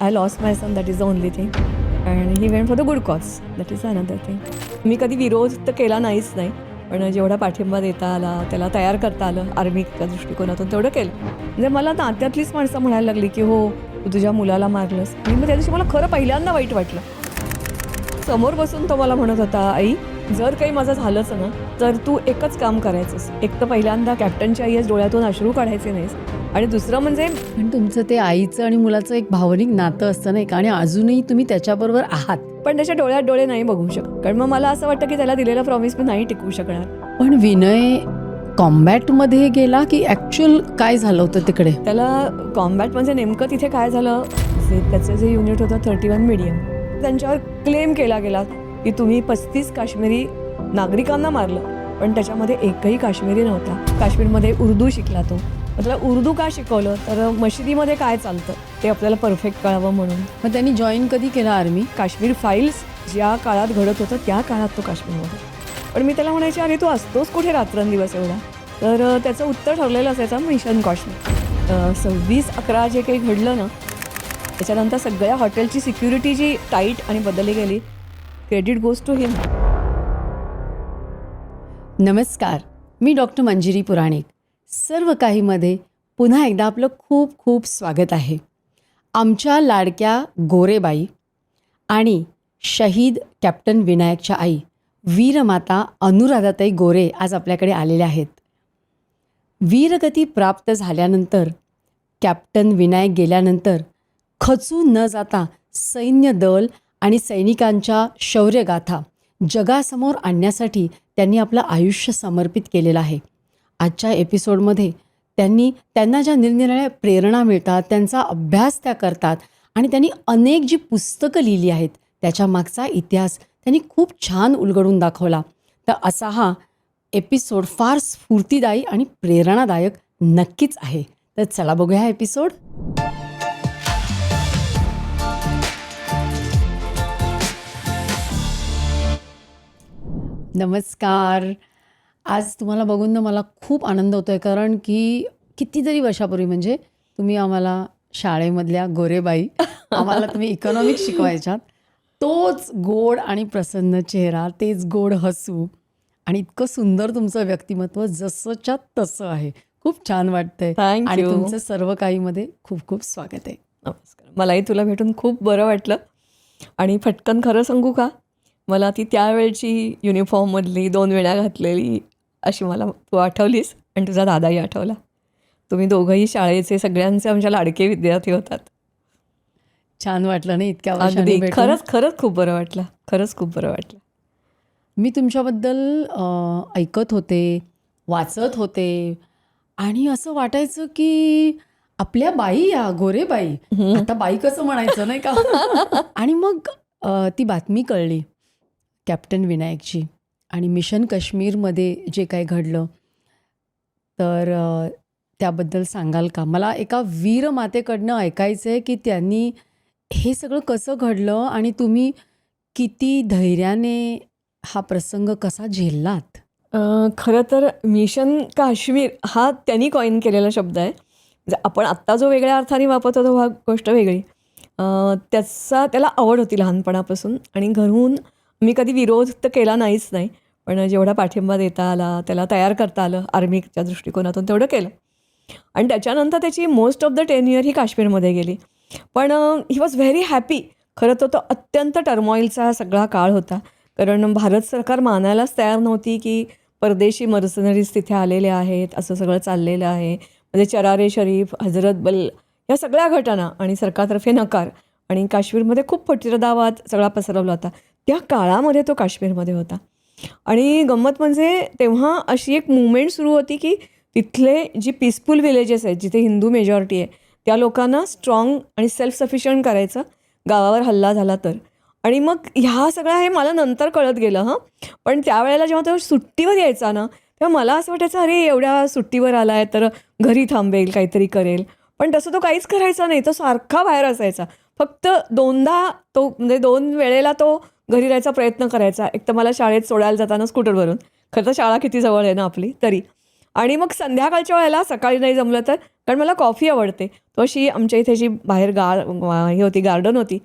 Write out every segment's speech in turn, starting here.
I lost my son, that is the only thing. And he went for the good cause, that is another thing. मी कधी विरोध तर केला नाहीच नाही, पण जेवढा पाठिंबा देता आला, त्याला तयार करता आलं आर्मीच्या दृष्टिकोनातून, तेवढं केलं. म्हणजे मला नात्यातलीच माणसं म्हणायला लागली की हो तू तुझ्या मुलाला मारलंस. आणि मग त्या दिवशी मला खरं पहिल्यांदा वाईट वाटलं. समोर बसून तो मला म्हणत होता, आई जर काही माझं झालंच ना तर तू एकच काम करायचंस, एक तर पहिल्यांदा कॅप्टनच्या आईस डोळ्यातून अश्रू काढायचे नाहीस, आणि दुसरं म्हणजे पण तुमचं ते आईचं आणि मुलाचं एक भावनिक नातं असतं नाही का, आणि अजूनही तुम्ही त्याच्याबरोबर आहात. पण त्याच्या डोळ्यात डोळे नाही बघू शकत, कारण मग मला असं वाटतं की त्याला दिलेला प्रॉमिस मी नाही टिकवू शकणार. पण विनय कॉम्बॅटमध्ये गेला की ॲक्च्युअल काय झालं होतं तिकडे? त्याला कॉम्बॅट म्हणजे नेमकं तिथे काय झालं, त्याचं जे युनिट होतं 31 मीडियम, त्याच्यावर क्लेम केला गेला की तुम्ही 35 काश्मीरी नागरिकांना मारलं, पण त्याच्यामध्ये एकही काश्मीरी नव्हता. काश्मीरमध्ये उर्दू शिकला तो. त्याला उर्दू का शिकवलं तर मशिदीमध्ये काय चालतं ते आपल्याला परफेक्ट कळावं म्हणून. मग त्यांनी जॉईन कधी केलं आर्मी? काश्मीर फाईल्स ज्या काळात घडत होतं त्या काळात तो काश्मीरमध्ये. पण मी त्याला म्हणायचे अरे तू असतोस कुठे रात्रंदिवस एवढा, तर त्याचं उत्तर ठरलेलं असायचं मिशन काश्मीर. 26/11 जे काही घडलं ना, त्याच्यानंतर सगळ्या हॉटेलची सिक्युरिटी जी टाईट आणि बदलली गेली, क्रेडिट गोज टू हिम. नमस्कार, मी डॉक्टर मंजिरी पुराणिक. सर्व काहीमध्ये पुन्हा एकदा आपलं खूप खूप स्वागत आहे. आमच्या लाडक्या गोरेबाई आणि शहीद कॅप्टन विनायकच्या आई वीरमाता अनुराधाताई गोरे आज आपल्याकडे आलेल्या आहेत. वीरगती प्राप्त झाल्यानंतर, कॅप्टन विनायक गेल्यानंतर खचून न जाता सैन्य दल आणि सैनिकांच्या शौर्यगाथा जगासमोर आणण्यासाठी त्यांनी आपलं आयुष्य समर्पित केलेलं आहे. आजच्या एपिसोडमध्ये त्यांना ज्या निरनिराळ्या प्रेरणा मिळतात, त्यांचा अभ्यास त्या करतात, आणि त्यांनी अनेक जी पुस्तकं लिहिली आहेत त्याच्या मागचा इतिहास त्यांनी खूप छान उलगडून दाखवला. तर असा हा एपिसोड फार स्फूर्तिदायी आणि प्रेरणादायक नक्कीच आहे. तर चला बघूया हा एपिसोड. नमस्कार. आज तुम्हाला बघून ना मला खूप आनंद होतो आहे, कारण की कितीतरी वर्षापूर्वी, म्हणजे तुम्ही आम्हाला शाळेमधल्या गोरेबाई, आम्हाला तुम्ही इकॉनॉमिक्स शिकवायच्यात. तोच गोड आणि प्रसन्न चेहरा, तेच गोड हसू, आणि इतकं सुंदर तुमचं व्यक्तिमत्व जसंच्या तसं आहे. खूप छान वाटतंय. Thank आणि you. तुमचं सर्व काहीमध्ये खूप खूप स्वागत आहे. नमस्कार. मलाही तुला भेटून खूप बरं वाटलं. आणि फटकन खरं सांगू का, मला ती त्यावेळची युनिफॉर्ममधली 2 वेळा घातलेली अशी मला तू आठवलीस, आणि तुझा दादाही आठवला. तुम्ही दोघंही शाळेचे सगळ्यांचे आमच्या लाडके विद्यार्थी होतात. छान वाटलं नाही इतक्या वर्षांनी अगदी भेटून? खरंच खूप बरं वाटलं. खरंच खूप बरं वाटलं. मी तुमच्याबद्दल ऐकत होते, वाचत होते, आणि असं वाटायचं की आपल्या बाई, या गोरेबाई, आता बाई कसं म्हणायचं नाही का. आणि मग ती बातमी कळली कॅप्टन विनायकची, आणि मिशन काश्मीरमध्ये जे काही घडलं, तर त्याबद्दल सांगाल का? मला एका वीरमातेकडनं ऐकायचं आहे की त्यांनी हे सगळं कसं घडलं, आणि तुम्ही किती धैर्याने हा प्रसंग कसा झेललात? खरं तर मिशन काश्मीर हा त्यांनी कॉइन केलेला शब्द आहे. म्हणजे आपण आत्ता जो वेगळ्या अर्थाने वापरतो तो हा गोष्ट वेगळी. त्याला आवड होती लहानपणापासून, आणि घरून मी कधी विरोध तर केला नाहीच नाही, पण जेवढा पाठिंबा देता आला, त्याला तयार करता आलं आर्मीच्या दृष्टिकोनातून, तेवढं केलं. आणि त्याच्यानंतर त्याची मोस्ट ऑफ द 10 इयर ही काश्मीरमध्ये गेली. पण ही वॉज व्हेरी हॅपी. खरं तर तो अत्यंत टर्मॉईलचा सगळा काळ होता, कारण भारत सरकार मानायलाच तयार नव्हती की परदेशी मर्सनरीज तिथे आलेले आहेत, असं सगळं चाललेलं आहे. म्हणजे चरारे शरीफ, हजरत बल, या सगळ्या घटना, आणि सरकारतर्फे नकार, आणि काश्मीरमध्ये खूप फटीरदावाद सगळा पसरवला होता. त्या काळामध्ये तो काश्मीरमध्ये होता. आणि गंमत म्हणजे तेव्हा अशी एक मुवमेंट सुरू होती की तिथले जी पीसफुल विलेजेस आहेत, जिथे हिंदू मेजॉरिटी आहे, त्या लोकांना स्ट्रॉंग आणि सेल्फ सफिशियंट करायचं गावावर हल्ला झाला तर. आणि मग ह्या सगळं हे मला नंतर कळत गेलं. पण त्यावेळेला जेव्हा तो सुट्टीवर यायचा ना, तेव्हा मला असं वाटायचं अरे एवढ्या सुट्टीवर आला आहे तर घरी थांबेल, काहीतरी करेल. पण तसं तो काहीच करायचा नाही. तो सारखा बाहेर असायचा. फक्त 2दा तो, म्हणजे 2 वेळेला तो घरी राहायचा प्रयत्न करायचा. एक तर मला शाळेत सोडायला जाताना स्कूटरवरून, खरं तर शाळा किती जवळ आहे ना आपली तरी, आणि मग संध्याकाळच्या वेळेला सकाळी नाही जमलं तर, कारण मला कॉफी आवडते, तो अशी आमच्या इथे जी बाहेर हे होती, गार्डन होती,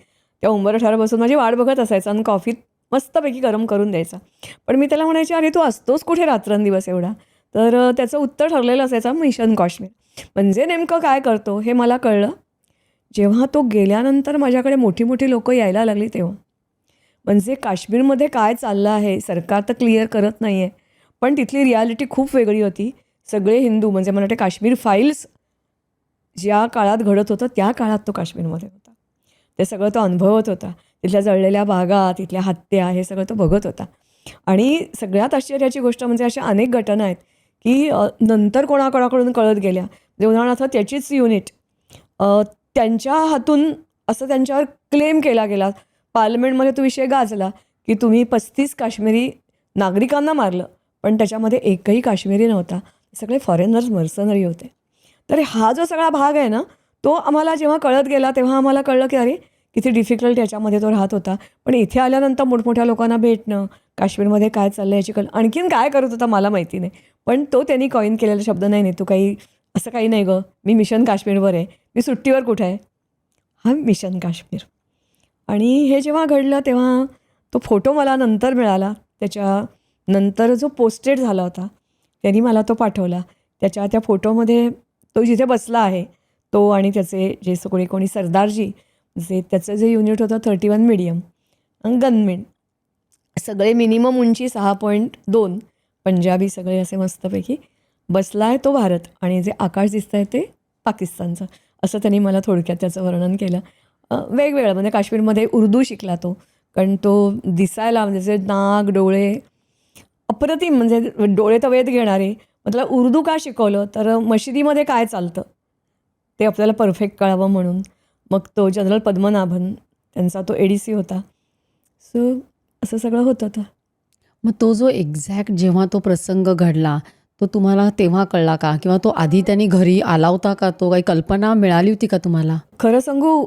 त्या उंबरठ्यावर बसून माझी वाट बघत असायचा आणि कॉफी मस्तपैकी गरम करून द्यायचा. पण मी त्याला म्हणायचे, अरे तू असतोस कुठे रात्रंदिवस एवढा? तर त्याचं उत्तर ठरलेलं असायचं, मिशन काश्मीर. म्हणजे नेमकं काय करतो हे मला कळलं जेव्हा तो गेल्यानंतर माझ्याकडे मोठी मोठी लोकं यायला लागली तेव्हा. म्हणजे काश्मीरमध्ये काय चाललं आहे, सरकार तर क्लिअर करत नाही आहे, पण तिथली रियालिटी खूप वेगळी होती. सगळे हिंदू, म्हणजे मला वाटते काश्मीर फाईल्स ज्या काळात घडत होतं त्या काळात तो काश्मीरमध्ये होता. ते सगळं तो अनुभवत होता. तिथल्या जळलेल्या बागा, तिथल्या हत्या, हे सगळं तो बघत होता. आणि सगळ्यात आश्चर्याची गोष्ट म्हणजे अशा अनेक घटना आहेत की नंतर कोणाकोणाकडून कळत गेल्या. म्हणजे उदाहरणार्थ त्याचीच युनिट त्यांच्या हातून असं त्यांच्यावर क्लेम केला गेला, पार्लमेंटमध्ये तो विषय गाजला की तुम्ही 35 काश्मीरी नागरिकांना मारलं, पण त्याच्यामध्ये एकही काश्मीरी नव्हता, सगळे फॉरेनर्स, मर्सनरी होते. तर हा जो सगळा भाग आहे ना, तो आम्हाला जेव्हा कळत गेला तेव्हा आम्हाला कळलं की अरे किती डिफिकल्ट याच्यामध्ये तो राहत होता. पण इथे आल्यानंतर मोठमोठ्या लोकांना भेटणं, काश्मीरमध्ये काय चाललं याची आणखीन काय करत होता मला माहिती नाही, पण तो त्यांनी कॉईन केलेला शब्द, नाही नाही तू काही असं काही नाही गं, मी मिशन काश्मीरवर आहे, मी सुट्टीवर कुठं आहे, हा मिशन काश्मीर. आणि हे जेव्हा घडलं तेव्हा तो फोटो मला नंतर मिळाला, त्याच्यानंतर जो पोस्टेड झाला होता त्यांनी मला तो पाठवला. त्या फोटोमध्ये तो जिथे बसला आहे तो आणि त्याचे जे कोणी सरदारजी, जे त्याचं जे युनिट होतं 31 मीडियम गनमेन, सगळे मिनिमम उंची 6.2, पंजाबी सगळे असे मस्तपैकी बसला आहे तो भारत, आणि जे आकाश दिसतं आहे ते पाकिस्तानचं, असं त्यांनी मला थोडक्यात त्याचं वर्णन केलं. वेगवेगळं म्हणजे काश्मीरमध्ये उर्दू शिकला तो, कारण तो दिसायला म्हणजे जे नाक, डोळे अप्रतिम, म्हणजे डोळे तर वेध घेणारे. मग त्याला उर्दू का शिकवलं, तर मशिदीमध्ये काय चालतं ते आपल्याला परफेक्ट कळावं म्हणून. मग तो जनरल पद्मनाभन त्यांचा तो ADC होता. सो असं सगळं होतं. तर मग तो जो एक्झॅक्ट जेव्हा तो प्रसंग घडला, तो तुम्हाला तेव्हा कळला का? किंवा तो आधी त्यांनी घरी आला होता का? तो काही कल्पना मिळाली होती का तुम्हाला? खरं सांगू,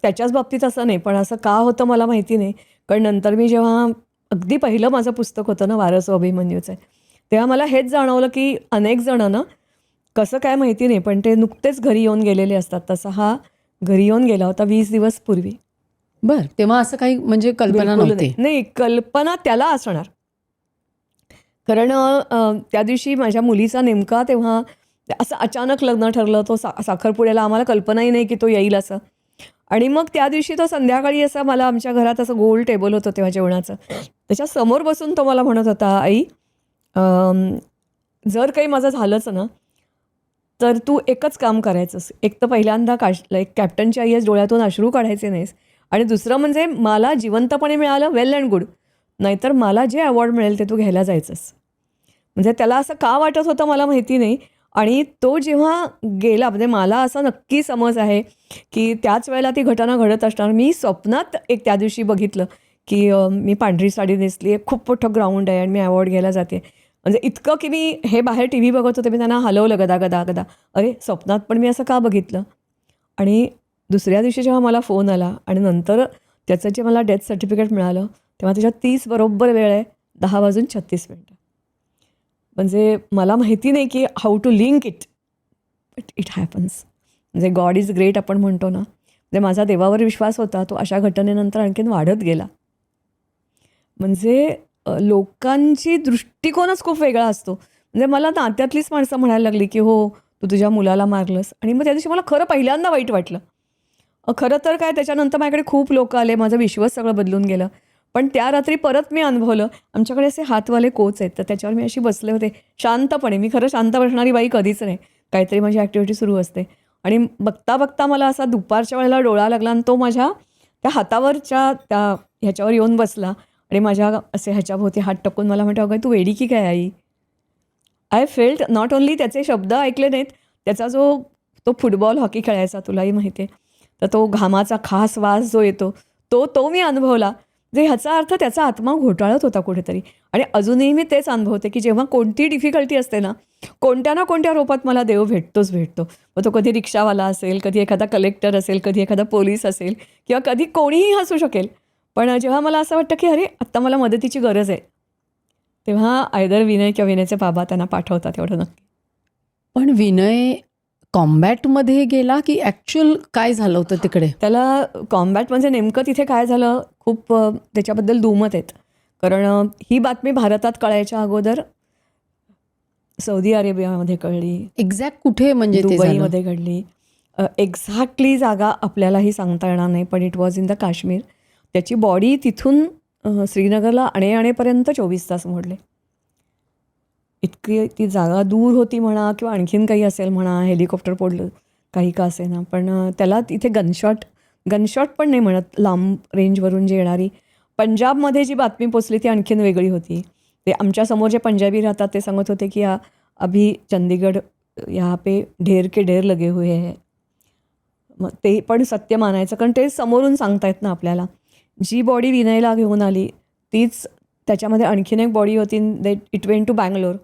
त्याच्याच बाबतीत असं नाही, पण असं का होतं मला माहिती नाही. कारण नंतर मी जेव्हा अगदी पहिलं माझं पुस्तक होतं ना, वारस अभिमन्यूचं, तेव्हा मला हेच जाणवलं की अनेक जणं ना, कसं काय माहिती नाही, पण ते नुकतेच घरी येऊन गेलेले असतात. तसा हा घरी येऊन गेला होता 20 दिवस पूर्वी. बरं, तेव्हा असं काही म्हणजे कल्पना बिलकुल नव्हती. नाही, कल्पना त्याला असणार. कारण त्या दिवशी माझ्या मुलीचा नेमका तेव्हा असं अचानक लग्न ठरलं. तो साखरपुड्याला आम्हाला कल्पनाही नाही की तो येईल असं. आणि मग त्या दिवशी तो संध्याकाळी असं मला आमच्या घरात असं गोल टेबल होतं तेव्हा जेवणाचं, त्याच्यासमोर बसून तो मला म्हणत होता, आई जर काही माझं झालंच ना, तर तू एकच काम करायचंस. एक तर पहिल्यांदा कॅप्टनच्या आईस डोळ्यातून अश्रू काढायचे नाहीस, आणि दुसरं म्हणजे मला जिवंतपणे मिळालं वेल अँड गुड, नाहीतर मला जे अवॉर्ड मिळेल ते तू घ्यायला जायचंस. म्हणजे त्याला असं का वाटत होतं मला माहिती नाही. आणि तो जेव्हा गेला, म्हणजे मला असा नक्की समज आहे की त्याच वेळेला ती घटना घडत असणार. मी स्वप्नात एक त्या दिवशी बघितलं की मी पांढरी साडी नेसली आहे, खूप मोठं ग्राउंड आहे आणि मी अवॉर्ड घ्यायला जाते. म्हणजे इतकं की मी हे बाहेर TV बघत होते, मी त्यांना हलवलं गदा गदा गदा, अरे स्वप्नात पण मी असं का बघितलं. आणि दुसऱ्या दिवशी जेव्हा मला फोन आला आणि नंतर त्याचं जे मला डेथ सर्टिफिकेट मिळालं, तेव्हा त्याच्यात 30 बरोबर वेळ आहे, 10:36. म्हणजे मला माहिती नाही की how to link it, but it happens. म्हणजे गॉड इज ग्रेट आपण म्हणतो ना, म्हणजे माझा देवावर विश्वास होता, तो अशा घटनेनंतर आणखीन वाढत गेला. म्हणजे लोकांची दृष्टिकोनच खूप वेगळा असतो. म्हणजे मला नात्यातलीच माणसं म्हणायला लागली की हो तू तुझ्या मुलाला मारलंस, आणि मग त्या दिवशी मला खरं पहिल्यांदा वाईट वाटलं. खरं तर काय, त्याच्यानंतर माझ्याकडे खूप लोक आले, माझं विश्वास सगळं बदलून गेलं. पण त्या रात्री परत मी अनुभवलं, आमच्याकडे असे हातवाले कोच आहेत, तर त्याच्यावर मी अशी बसले होते शांतपणे. मी खरं शांत बसणारी बाई कधीच नाही, काहीतरी माझी ॲक्टिव्हिटी सुरू असते. आणि बघता बघता मला असा दुपारच्या वेळेला डोळा लागला आणि तो माझ्या त्या हातावरच्या त्या ह्याच्यावर येऊन बसला आणि माझ्या असे ह्याच्याभोवती हात टाकून मला म्हणतो, अगं तू वेडी की काय आई. आय फेल्ट नॉट ओन्ली त्याचे शब्द ऐकले नाहीत, त्याचा तो फुटबॉल हॉकी खेळायचा, तुलाही माहिती आहे, तर तो घामाचा खास वास जो येतो तो मी अनुभवला. जे ह्याचा अर्थ त्याचा आत्मा घोटाळत होता कुठेतरी. आणि अजूनही मी तेच अनुभवते की जेव्हा कोणती डिफिकल्टी असते ना, कोणत्या ना कोणत्या रूपात मला देव भेटतो. मग तो कधी रिक्षावाला असेल, कधी एखादा कलेक्टर असेल, कधी एखादा पोलीस असेल, किंवा कधी कोणीही असू शकेल. पण जेव्हा मला असं वाटतं की अरे आत्ता मला मदतीची गरज आहे, तेव्हा आयदर विनय किंवा विनयचे बाबा त्यांना पाठवतात, एवढं नक्की. पण विनय कॉम्बॅटमध्ये गेला की ॲक्च्युअल काय झालं होतं तिकडे? त्याला कॉम्बॅट म्हणजे नेमकं तिथे काय झालं खूप त्याच्याबद्दल दुमत आहेत. कारण ही बातमी भारतात कळायच्या अगोदर सौदी अरेबियामध्ये कळली, एक्झॅक्ट कुठे म्हणजे ते झालं? दुबईमध्ये घडली. एक्झॅक्टली जागा आपल्यालाही सांगता येणार नाही, पण it was in the Kashmir. त्याची बॉडी तिथून श्रीनगरला आणेपर्यंत 24 तास मोडले. इतकी ती जागा दूर होती म्हणा किंवा आणखीन काही असेल म्हणा, हेलिकॉप्टर पडलं काही का असेना, पण त्याला तिथे गनशॉट पण नाही म्हणत, लांब रेंजवरून जी येणारी. पंजाबमध्ये जी बातमी पोचली ती आणखीन वेगळी होती. ते आमच्यासमोर जे पंजाबी राहतात ते सांगत होते की अभी चंदीगड यहाँ पे ढेर के ढेर लगे हुए हैं. मग ते पण सत्य मानायचं, कारण ते समोरून सांगतायत ना आपल्याला. जी बॉडी विनयला घेऊन आली तीच त्याच्यामध्ये आणखीन एक बॉडी होती. It went to Bangalore.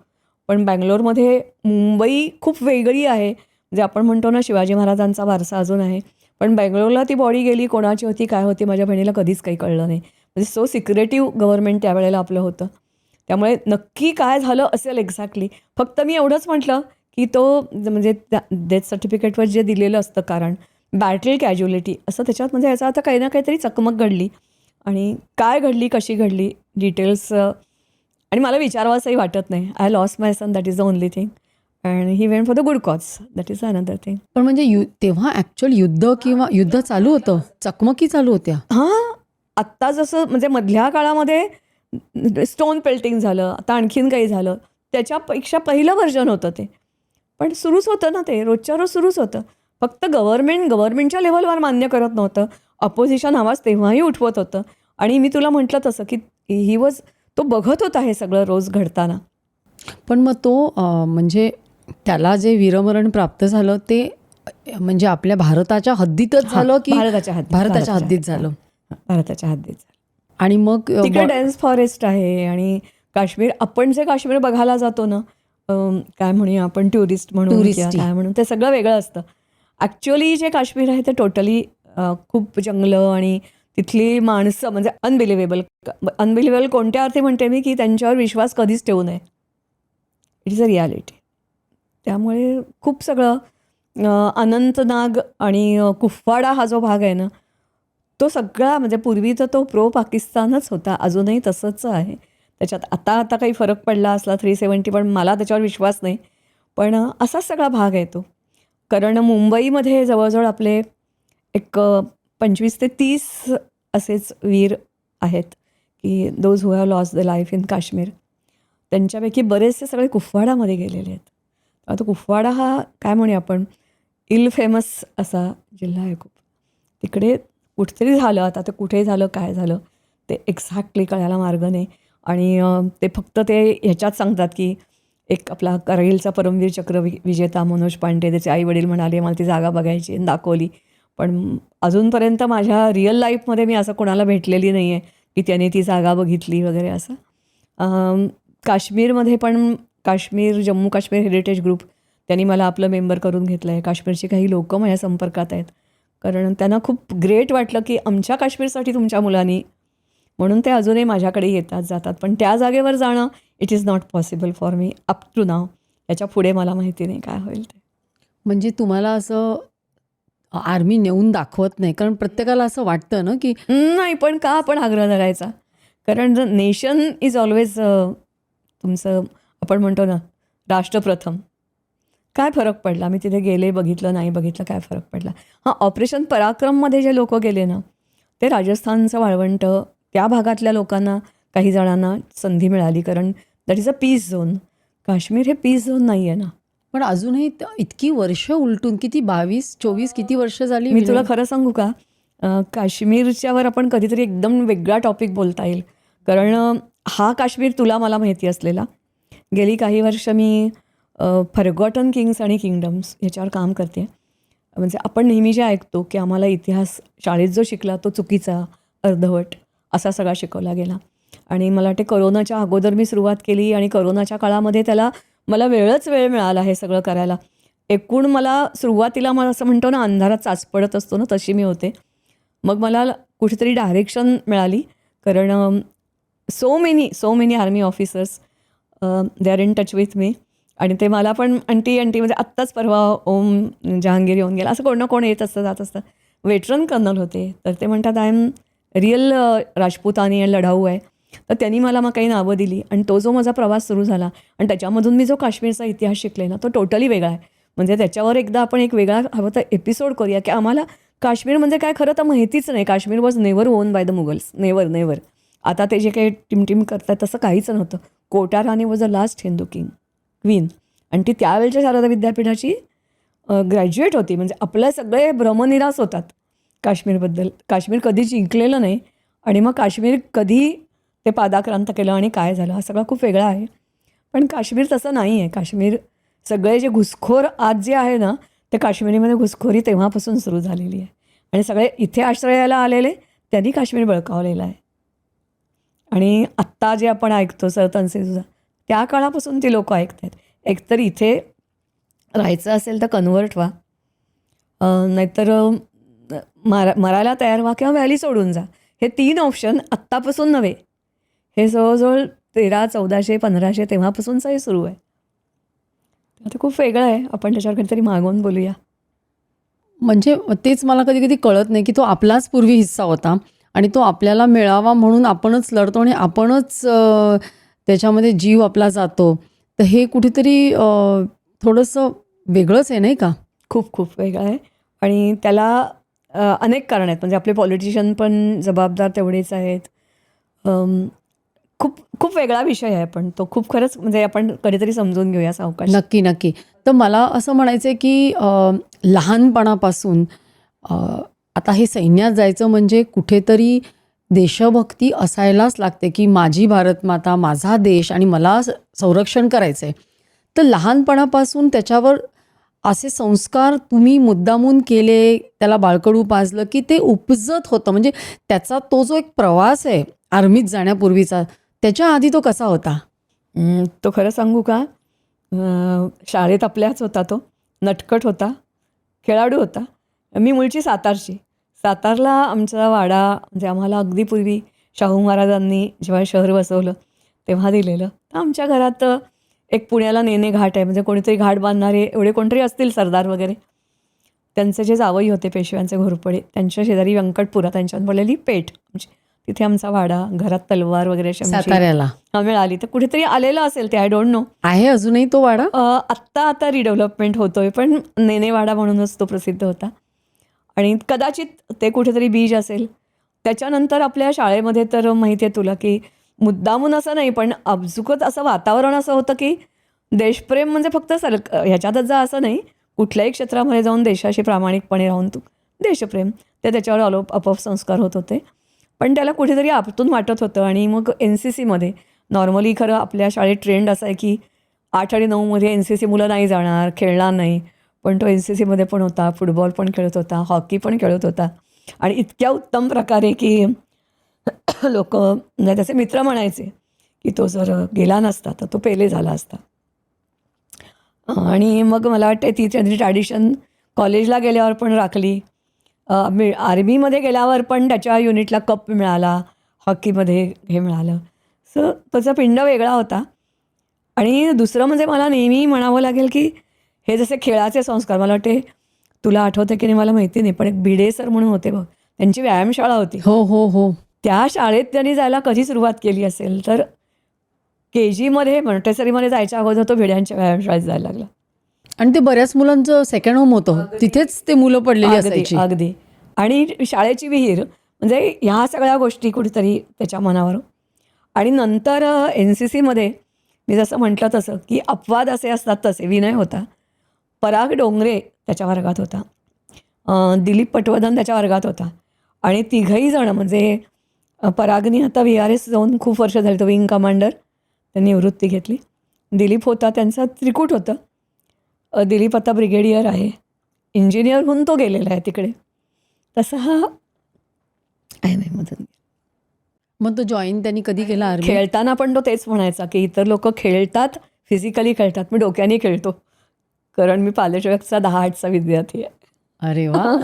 पण बँगलोरमध्ये मुंबई खूप वेगळी आहे. जे आपण म्हणतो ना शिवाजी महाराजांचा वारसा अजून आहे, पण बँगलोरला ती बॉडी गेली, कोणाची होती काय होती माझ्या बहिणीला कधीच काही कळलं नाही. म्हणजे सो सिक्रेटिव्ह गव्हर्नमेंट त्यावेळेला आपलं होतं. त्यामुळे नक्की काय झालं असेल एक्झॅक्टली, फक्त मी एवढंच म्हटलं की तो म्हणजे डेथ सर्टिफिकेटवर जे दिलेलं असतं कारण बॅटल कॅज्युअलिटी असं त्याच्यात, म्हणजे याचा आता काही ना काहीतरी चकमक घडली. आणि काय घडली, कशी घडली, डिटेल्स आणि मला विचारावंसंही वाटत नाही. I lost my son, that is the only thing. And he went for the good cause, that is another thing. पण म्हणजे तेव्हा ॲक्च्युअल युद्ध किंवा युद्ध चालू होतं, चकमकी चालू होत्या? हां, आत्ता जसं म्हणजे मधल्या काळामध्ये स्टोन पेल्टिंग झालं, आता आणखीन काही झालं, त्याच्यापेक्षा पहिलं व्हर्जन होतं ते. पण सुरूच होतं ना, ते रोजच्या रोज सुरूच होतं. फक्त गव्हर्नमेंटच्या लेव्हलवर मान्य करत नव्हतं. अपोजिशन आवाज तेव्हाही उठवत होतं. आणि मी तुला म्हटलं तसं की तो बघत होता हे सगळं रोज घडताना. पण मग तो म्हणजे त्याला जे वीरमरण प्राप्त झालं ते म्हणजे आपल्या भारताच्या हद्दीतच झालं की भारताच्या हद्दीत झालं? भारताच्या हद्दीत. आणि मग तिकडे डेन्स फॉरेस्ट आहे आणि काश्मीर, आपण जे काश्मीर बघायला जातो ना, काय म्हणूया आपण टुरिस्ट म्हणून किंवा काय म्हणून, ते सगळं वेगळं असतं. ॲक्च्युअली जे काश्मीर आहे ते टोटली खूप जंगलं आणि तिथली माणसं म्हणजे अनबिलिव्हेबल कोणत्या अर्थी म्हणते मी की त्यांच्यावर विश्वास कधीच ठेवू नये. It is a reality. त्यामुळे खूप सगळं अनंतनाग आणि कुपवाडा हा जो भाग आहे ना, तो सगळा म्हणजे पूर्वी तर तो प्रो पाकिस्तानच होता, अजूनही तसंच आहे. त्याच्यात आता काही फरक पडला असला 370, पण मला त्याच्यावर विश्वास नाही. पण असाच सगळा भाग आहे तो. कारण मुंबईमध्ये जवळजवळ आपले एक 25 ते 30 असेच वीर आहेत की those who have lost the life in Kashmir. त्यांच्यापैकी बरेचसे सगळे कुपवाडामध्ये गेलेले आहेत. आता कुपवाडा हा काय म्हणूया आपण इल फेमस असा जिल्हा आहे खूप. तिकडे कुठेतरी झालं, आता ते कुठे झालं काय झालं ते एक्झॅक्टली कळायला मार्ग नाही. आणि ते फक्त ते ह्याच्यात सांगतात की एक आपला करगिलचा परमवीर चक्र विजेता मनोज पांडे, त्याचे आई वडील म्हणाले मला ती जागा बघायची, दाखवली. पण अजूनपर्यंत माझ्या रिअल लाईफमध्ये मी असं कोणाला भेटलेली नाही आहे की त्याने ती जागा बघितली वगैरे असं. काश्मीरमध्ये पण जम्मू काश्मीर हेरिटेज ग्रुप त्यांनी मला आपलं मेंबर करून घेतलं आहे. काश्मीरची काही लोकं माझ्या संपर्कात आहेत, कारण त्यांना खूप ग्रेट वाटलं की आमच्या काश्मीरसाठी तुमच्या मुलांनी, म्हणून ते अजूनही माझ्याकडे येतात जातात. पण त्या जागेवर जाणं it is not possible for me up to now. याच्या पुढे मला माहिती नाही काय होईल ते. म्हणजे तुम्हाला असं आर्मी नेऊन दाखवत नाही, कारण प्रत्येकाला असं वाटतं ना की नाही, पण का आपण आग्रह धरायचा? कारण द नेशन इज ऑलवेज तुमचं, आपण म्हणतो ना राष्ट्रप्रथम. काय फरक पडला? मी तिथे गेले, बघितलं नाही बघितलं, काय फरक पडला? हां, ऑपरेशन पराक्रममध्ये जे लोक गेले ना, ते राजस्थानचं वाळवंट त्या भागातल्या लोकांना, काही जणांना संधी मिळाली, कारण that is a peace zone. Kashmir हे पीस झोन नाही आहे ना. पण अजूनही इतकी वर्ष उलटून, किती 22-24 किती वर्ष झाली? मी तुला खरं सांगू का, काश्मीरच्यावर आपण कधीतरी एकदम वेगळा टॉपिक बोलता येईल. कारण हा काश्मीर तुला मला माहिती असलेला. गेली काही वर्ष मी फॉरगॉटन किंग्स आणि किंगडम्स ह्याच्यावर काम करते. म्हणजे आपण नेहमी जे ऐकतो की आम्हाला इतिहास शाळेत जो शिकला तो चुकीचा, अर्धवट असा सगळा शिकवला गेला. आणि मला वाटते करोनाच्या अगोदर मी सुरुवात केली आणि करोनाच्या काळामध्ये मला वेळ मिळाला हे सगळं करायला. एकूण मला सुरुवातीला मला असं म्हणतो ना अंधारात चाच पडत असतो ना, तशी मी होते. मग मला कुठेतरी डायरेक्शन मिळाली, कारण so many army officers they are in touch with me. आणि ते मला पण आंटी म्हणजे आत्ताच परवा ओम जहांगीर येऊन गेला, असं कोण ना कोण येत असतं जात असतं. वेटरन कर्नल होते, तर ते म्हणतात आय एम रिअल राजपुतानी आणि लढाऊ आहे. तर त्यांनी मला मग काही नावं दिली आणि तो जो माझा प्रवास सुरू झाला आणि त्याच्यामधून मी जो काश्मीरचा इतिहास शिकले ना, तो टोटली वेगळा आहे. म्हणजे त्याच्यावर एकदा आपण एक वेगळा हवं तर एपिसोड करूया, की आम्हाला काश्मीर म्हणजे काय खरं तर माहितीच नाही. Kashmir was never own by the Mughals, never. आता ते जे काही टिमटिम करतात तसं काहीच नव्हतं. Kota Rani was the last Hindu queen आणि ती त्यावेळच्या शारदा विद्यापीठाची ग्रॅज्युएट होती. म्हणजे आपले सगळे भ्रमनिरास होतात काश्मीरबद्दल. काश्मीर कधी जिंकलेलं नाही आणि मग काश्मीर कधी ते पादाक्रांत केलं आणि काय झालं, हा सगळा खूप वेगळा आहे. पण काश्मीर तसं नाही आहे. काश्मीर सगळे जे घुसखोर आज जे आहे ना, ते काश्मीरीमध्ये घुसखोरी तेव्हापासून सुरू झालेली आहे आणि सगळे इथे आश्रयाला आलेले त्यांनी काश्मीर बळकावलेलं आहे. आणि आत्ता जे आपण ऐकतो सरतनसेजुदा, त्या काळापासून ती लोकं ऐकत आहेत. एकतर इथे राहायचं असेल तर कन्व्हर्ट व्हा, नाहीतर मरायला तयार व्हा किंवा व्हॅली सोडून जा. हे 3 ऑप्शन आत्तापासून नव्हे, हे जवळजवळ 1300-1400-1500 तेव्हापासूनच हे सुरू आहे. आता खूप वेगळं आहे. आपण त्याच्यावर कधीतरी मागवून बोलूया. म्हणजे तेच मला कधी कधी कळत नाही की तो आपलाच पूर्वी हिस्सा होता आणि तो आपल्याला मिळावा म्हणून आपणच लढतो आणि आपणच त्याच्यामध्ये जीव आपला जातो. तर हे कुठेतरी थोडंसं वेगळंच आहे नाही का? खूप खूप वेगळं आहे आणि त्याला अनेक कारणं आहेत. म्हणजे आपले पॉलिटिशियन पण जबाबदार तेवढेच आहेत. खूप खूप वेगळा विषय आहे, पण तो खूप खरंच म्हणजे आपण कधीतरी समजून घेऊया सावकाश. नक्की नक्की. तर मला असं म्हणायचं आहे की लहानपणापासून आता हे सैन्यात जायचं म्हणजे कुठेतरी देशभक्ती असायलाच लागते की माझी भारतमाता, माझा देश आणि मला संरक्षण करायचं आहे. तर लहानपणापासून त्याच्यावर असे संस्कार तुम्ही मुद्दामून केले, त्याला बाळकडू पाजलं की ते उपजत होतं. म्हणजे त्याचा तो जो एक प्रवास आहे आर्मीत जाण्यापूर्वीचा, त्याच्या आधी तो कसा होता? तो खरं सांगू का, शाळेत आपल्याच होता तो. नटखट होता, खेळाडू होता. मी मूळची सातारची. सातारला आमचा वाडा म्हणजे आम्हाला अगदी पूर्वी शाहू महाराजांनी जेव्हा शहर वसवलं तेव्हा दिलेलं. तर आमच्या घरात एक पुण्याला नेणे घाट आहे, म्हणजे कोणीतरी घाट बांधणारे एवढे कोणतरी असतील सरदार वगैरे. त्यांचे जे जावई होते पेशव्यांचे घोरपडे, त्यांच्या शेजारी व्यंकटपुरा, त्यांच्यावर पडलेली पेठ आमची. तिथे आमचा वाडा, घरात तलवार वगैरे साताऱ्याला मिळाली. तर कुठेतरी आलेलं असेल ते, आय डोंट नो. आहे अजूनही तो वाडा? आत्ता रिडेव्हलपमेंट होतोय, पण नेनेवाडा म्हणूनच तो प्रसिद्ध होता. आणि कदाचित ते कुठेतरी बीज असेल. त्याच्यानंतर आपल्या शाळेमध्ये तर माहिती आहे तुला की मुद्दामून असं नाही, पण आपसुकच असं वातावरण असं होतं की देशप्रेम म्हणजे फक्त ह्याच्यातच जा असं नाही, कुठल्याही क्षेत्रामध्ये जाऊन देशाशी प्रामाणिकपणे राहून तू देशप्रेम, ते त्याच्यावर आपोआप संस्कार होत होते. पण त्याला कुठेतरी आतून वाटत होतं. आणि मग NCCमध्ये नॉर्मली खरं आपल्या शाळेत ट्रेंड असा आहे की 8 आणि 9मध्ये NCC मुलं नाही जाणार, खेळणार नाही. पण तो NCCमध्ये पण होता, फुटबॉल पण खेळत होता, हॉकी पण खेळत होता आणि इतक्या उत्तम प्रकारे की लोक म्हणजे त्याचे मित्र म्हणायचे की तो जर गेला नसता तर तो पेले झाला असता. आणि मग मला वाटते ती त्यांची ट्रॅडिशन कॉलेजला गेल्यावर पण राखली. आर्मीमध्ये गेल्यावर पण त्याच्या युनिटला कप मिळाला, हॉकीमध्ये हे मिळालं. सो त्याचा पिंड वेगळा होता. आणि दुसरं म्हणजे मला नेहमी म्हणावं लागेल की हे जसे खेळाचे संस्कार, मला वाटते तुला आठवतं की नाही मला माहिती नाही, पण एक भिडे सर म्हणून होते बघ, त्यांची व्यायामशाळा होती. हो हो हो. त्या शाळेत त्यांनी जायला कधी सुरुवात केली असेल तर KGमध्ये मॉन्टेसरीमध्ये जायच्या अगोदर तो भिड्यांच्या व्यायामशाळेत जायला लागला. आणि ते बऱ्याच मुलांचं सेकंड होम होतं, तिथेच ते मुलं पडलेली असायची. अगदी. आणि शाळेची विहीर, म्हणजे ह्या सगळ्या गोष्टी कुठेतरी त्याच्या मनावर. आणि नंतर NCCमध्ये मी जसं म्हटलं तसं की अपवाद असे असतात तसे विनय होता. पराग डोंगरे त्याच्या वर्गात होता, दिलीप पटवर्धन त्याच्या वर्गात होता. आणि तिघही जण म्हणजे परागनी आता VRS जाऊन खूप वर्ष झाली, तो विंग कमांडर, त्यांनी निवृत्ती घेतली. दिलीप होता, त्यांचं त्रिकूट होतं. दिलीप आता ब्रिगेडियर आहे, इंजिनियर होऊन तो गेलेला आहे तिकडे. तसा हा आहे नाही मदत. मग तो जॉईन त्यांनी कधी केला आर्मी? खेळताना पण तो तेच म्हणायचा की इतर लोक खेळतात, फिजिकली खेळतात, मी डोक्याने खेळतो, कारण मी पालेश्वरचा 10-8चा विद्यार्थी आहे. अरे वा,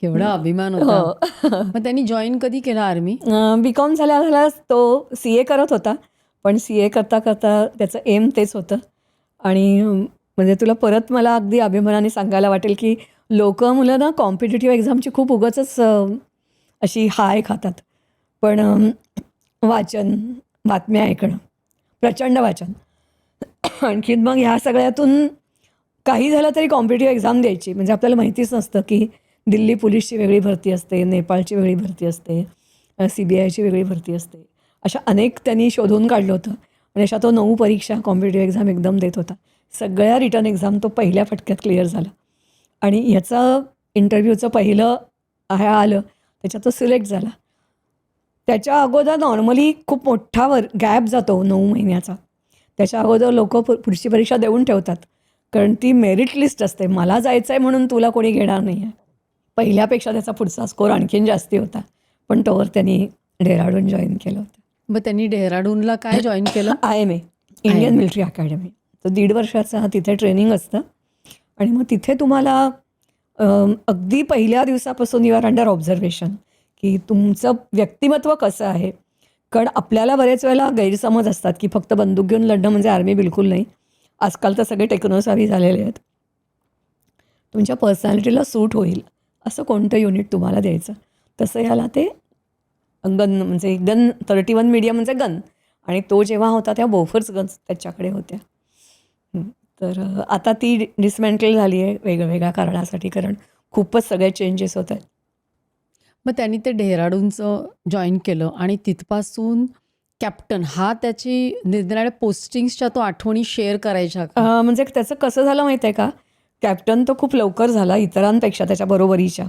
केवढा अभिमान होता. मग त्यांनी जॉईन कधी केला आर्मी? BCom झाल्या तो CA करत होता, पण CA करता करता त्याचं एम तेच होतं आणि म्हणजे तुला परत मला अगदी अभिमानाने सांगायला वाटेल की मुलं ना कॉम्पिटिटिव्ह एक्झामची खूप उगाचच अशी हाय खातात. पण वाचन, बातम्या ऐकणं, प्रचंड वाचन. आणखीन मग ह्या सगळ्यातून काही झालं तरी कॉम्पिटिटिव्ह एक्झाम द्यायची. म्हणजे आपल्याला माहितीच नसतं की दिल्ली पोलीसची वेगळी भरती असते, नेपाळची वेगळी भरती असते, CBIची वेगळी भरती असते. अशा अनेक त्यांनी शोधून काढलं होतं आणि अशा तो 9 परीक्षा कॉम्पिटिटिव्ह एक्झाम एकदम देत होता. सगळ्या रिटर्न एक्झाम तो पहिल्या फटक्यात क्लिअर झाला आणि ह्याचं इंटरव्ह्यूचं पहिलं आलं त्याच्यात तो सिलेक्ट झाला. त्याच्या अगोदर नॉर्मली खूप मोठा गॅप जातो 9 महिन्याचा. त्याच्या अगोदर लोकं पुढची परीक्षा देऊन ठेवतात. कारण ती मेरिट लिस्ट असते. मला जायचं आहे म्हणून तुला कोणी घेणार नाही आहे. पहिल्यापेक्षा त्याचा पुढचा स्कोर आणखीन जास्ती होता. पण तोवर त्यांनी डेहराडून जॉईन केलं होतं. मग त्यांनी डेहराडूनला काय जॉईन केलं? IMA, Indian military academy. तर 1.5 वर्षाचा तिथे ट्रेनिंग असतं आणि मग तिथे तुम्हाला अगदी पहिल्या दिवसापासून यू आर अंडर ऑब्झर्वेशन की तुमचं व्यक्तिमत्व कसं आहे. कारण आपल्याला बरेच वेळेला गैरसमज असतात की फक्त बंदूक घेऊन लढणं म्हणजे आर्मी बिलकुल नाही. आजकाल तर सगळे टेक्नोसावी झालेले आहेत. तुमच्या पर्सनॅलिटीला सूट होईल असं कोणतं युनिट तुम्हाला द्यायचं. तसं ह्याला ते गन म्हणजे गन 31 मीडियम म्हणजे गन आणि तो जेव्हा होता त्या बोफर्स गन्स त्याच्याकडे होत्या. तर आता ती डिसमेंटल झाली आहे वेगवेगळ्या कारणासाठी, कारण खूपच सगळे चेंजेस होत आहेत. मग त्यांनी ते डेहराडूनचं जॉईन केलं आणि तिथपासून कॅप्टन हा त्याची निरनिराळ्या पोस्टिंग्सच्या तो आठवणी शेअर करायच्या का? म्हणजे त्याचं कसं झालं माहिती आहे का, कॅप्टन तो खूप लवकर झाला इतरांपेक्षा त्याच्या बरोबरीच्या.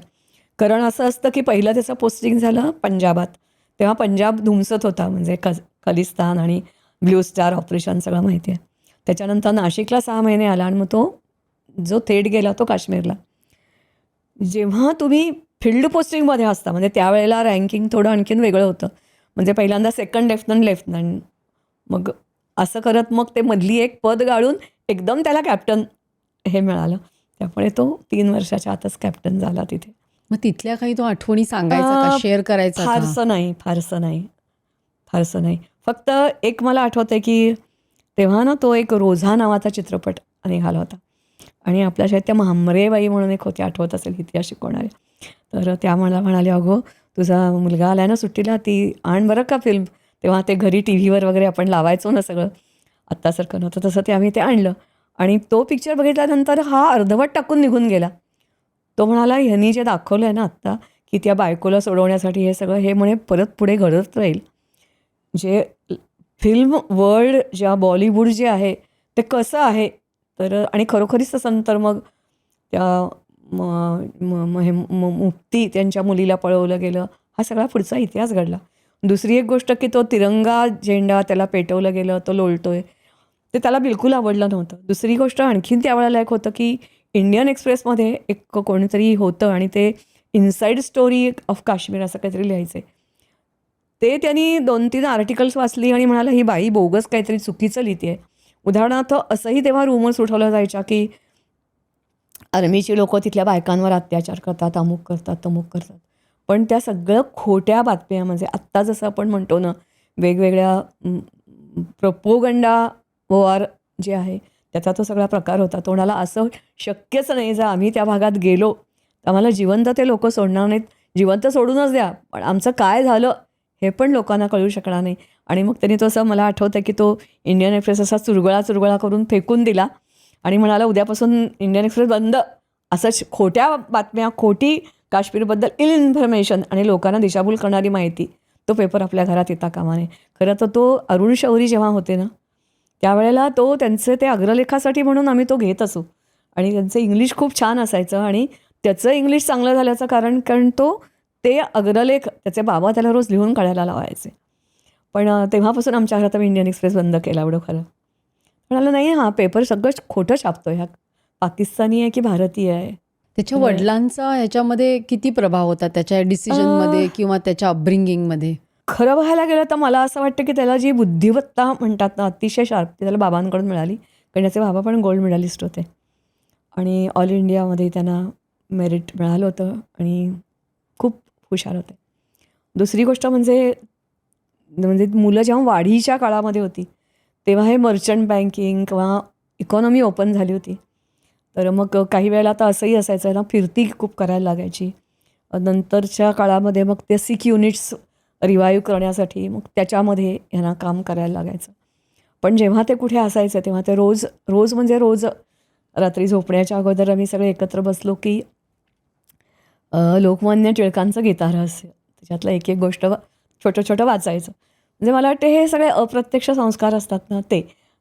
कारण असं असतं की पहिलं त्याचं पोस्टिंग झालं पंजाबात. तेव्हा पंजाब धुमसत होता, म्हणजे खलिस्तान आणि ब्ल्यू स्टार ऑपरेशन सगळं माहिती आहे. त्याच्यानंतर नाशिकला 6 महिने आला आणि मग तो जो थेट गेला तो काश्मीरला. जेव्हा तुम्ही फील्ड पोस्टिंगमध्ये असता म्हणजे त्यावेळेला रँकिंग थोडं आणखीन वेगळं होतं. म्हणजे पहिल्यांदा सेकंड लेफ्टनंट मग असं करत मग ते मधली एक पद गाळून एकदम त्याला कॅप्टन हे मिळालं. त्यामुळे तो 3 वर्षाच्या आतच कॅप्टन झाला तिथे. मग तिथल्या काही तो आठवणी सांगायचा का, शेअर करायचा का? फारसं नाही. फक्त एक मला आठवतंय की तेव्हा ना तो एक रोझा नावाचा चित्रपट निघाला होता आणि आपल्या शाळेत त्या म्हामरेबाई म्हणून एक होती, आठवत असेल इतिहास शिकवणारे. तर त्या मला म्हणाल्या, अगो तुझा मुलगा आला ना सुट्टीला, ती आण बरं का फिल्म. तेव्हा ते घरी TV वर वगैरे आपण लावायचो ना सगळं, आत्तासारखं नव्हतं तसं. ते आम्ही ते आणलं आणि तो पिक्चर बघितल्यानंतर हा अर्धवट टाकून निघून गेला. तो म्हणाला, ह्यांनी जे दाखवलं आहे ना आत्ता की त्या बायकोला सोडवण्यासाठी हे सगळं, हे म्हणे परत पुढे घडत राहील. जे फिल्म वर्ल्ड ज्या बॉलिवूड जे आहे ते कसं आहे, तर आणि खरोखरीच तसं तर मग त्या मुक्ती त्यांच्या मुलीला पळवलं गेलं, हा सगळा पुढचा इतिहास घडला. दुसरी एक गोष्ट की तो तिरंगा झेंडा त्याला पेटवलं गेलं, तो लोळतोय, ते त्याला बिलकुल आवडलं नव्हतं. दुसरी गोष्ट आणखीन त्यावेळेला एक होतं की इंडियन एक्सप्रेसमध्ये एक कोणीतरी होतं आणि ते इनसाईड स्टोरी ऑफ काश्मीर असं काहीतरी लिहायचं. ते त्यांनी 2-3 आर्टिकल्स वाचली आणि म्हणाला, ही बाई बोगस काहीतरी चुकीचं लिहिते आहे. उदाहरणार्थ असंही तेव्हा रूमर्स उठवल्या जायच्या की आर्मीची लोकं तिथल्या बायकांवर अत्याचार करतात, अमुक करतात, तमुक करतात. पण त्या सगळं खोट्या बातम्या. म्हणजे आत्ता जसं आपण म्हणतो ना, वेगवेगळ्या प्रोपोगंडा वॉर जे आहे त्याचा तो सगळा प्रकार होता. तो म्हणाला, असं शक्यच नाही, जर आम्ही त्या भागात गेलो तर आम्हाला जिवंत ते लोकं सोडणार नाहीत. जिवंत सोडूनच द्या, पण आमचं काय झालं हे पण लोकांना कळू शकणार नाही. आणि मग त्यांनी तो असं, मला आठवतं की तो इंडियन एक्सप्रेस असा चुरगळा करून फेकून दिला आणि म्हणाला, उद्यापासून इंडियन एक्सप्रेस बंद. असं खोट्या बातम्या, खोटी काश्मीरबद्दल इन्फॉर्मेशन आणि लोकांना दिशाभूल करणारी माहिती, तो पेपर आपल्या घरात येता कामा नये. खरं तर तो अरुण शौरी जेव्हा होते ना त्यावेळेला तो त्यांचे ते अग्रलेखासाठी म्हणून आम्ही तो घेत असू आणि त्यांचं इंग्लिश खूप छान असायचं आणि त्याचं इंग्लिश चांगलं झाल्याचं कारण तो ते अग्रलेख त्याचे बाबा त्याला रोज लिहून काढायला लावायचे. पण तेव्हापासून आमच्या घरात आम्ही इंडियन एक्सप्रेस बंद केला. एवढं खरं म्हणालं, नाही हा पेपर सगळं खोटं छापतो, ह्या पाकिस्तानी आहे की भारतीय आहे. त्याच्या वडिलांचा ह्याच्यामध्ये किती प्रभाव होता त्याच्या डिसिजनमध्ये किंवा त्याच्या अपब्रिंगिंगमध्ये? खरं पाहायला गेलं तर मला असं वाटतं की त्याला जी बुद्धिमत्ता म्हणतात ना, अतिशय शार्प, ती त्याला बाबांकडून मिळाली. कारण त्याचे बाबा पण गोल्ड मेडलिस्ट होते आणि ऑल इंडियामध्ये त्यांना मेरिट मिळालं होतं आणि खूप हुशार होते. दुसरी गोष्ट म्हणजे मुलं जेव्हा वाढीच्या काळामध्ये होती तेव्हा हे मर्चंट बँकिंग किंवा इकॉनॉमी ओपन झाली होती. तर मग काही वेळेला आता असंही असायचं ना, फिरती खूप करायला लागायची. नंतरच्या काळामध्ये मग ते सिक युनिट्स रिवाईव्ह करण्यासाठी मग त्याच्यामध्ये ह्यांना काम करायला लागायचं. पण जेव्हा ते कुठे असायचं तेव्हा ते रोज रोज म्हणजे रोज रात्री झोपण्याच्या अगोदर आम्ही सगळे एकत्र बसलो की लोकमान्य टिळकांचं गीतारहस्य त्याच्यातलं एक एक गोष्ट छोटं छोटं वाचायचं. म्हणजे मला वाटते हे सगळे अप्रत्यक्ष संस्कार असतात ना ते.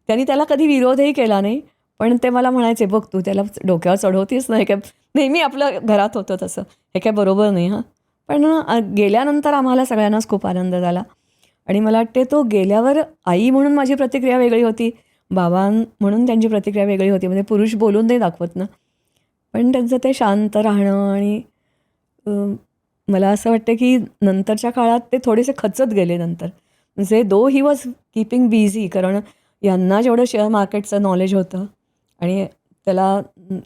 त्यांनी त्याला कधी विरोधही केला नाही. पण ते मला म्हणायचे, बघ तू त्याला डोक्यावर चढवतीस ना, हे काय नेहमी आपलं घरात होतं तसं, हे काय बरोबर नाही हां. पण गेल्यानंतर आम्हाला सगळ्यांनाच खूप आनंद झाला. आणि मला वाटते तो गेल्यावर आई म्हणून माझी प्रतिक्रिया वेगळी होती, बाबा म्हणून त्यांची प्रतिक्रिया वेगळी होती. म्हणजे पुरुष बोलून नाही दाखवत ना, पण त्यांचं ते शांत राहणं आणि अ, मला असं वाटतं की नंतरच्या काळात ते थोडेसे खचत गेले नंतर. म्हणजे दो ही वॉज कीपिंग बिझी, कारण यांना जेवढं शेअर मार्केटचं नॉलेज होतं आणि त्याला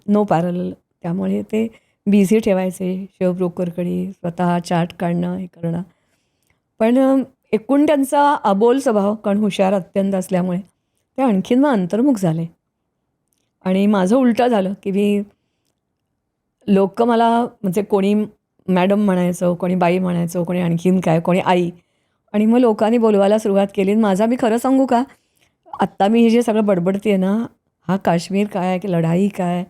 नो पॅरलल, त्यामुळे ते बिझी ठेवायचे शेअर ब्रोकरकडे स्वतः चार्ट काढणं हे करणं. पण एकूण त्यांचा अबोल स्वभाव, कारण हुशार अत्यंत असल्यामुळे ते आणखीन मग अंतर्मुख झाले. आणि माझं उलटं झालं की मी लोक मला म्हणजे कोणी मॅडम म्हणायचं, कोणी बाई म्हणायचं, कोणी आणखीन काय, कोणी आई. आणि मग लोकांनी बोलवायला सुरुवात केली. माझा मी खरं सांगू का, आत्ता मी हे जे सगळं बडबडते आहे ना, हा काश्मीर काय की लढाई काय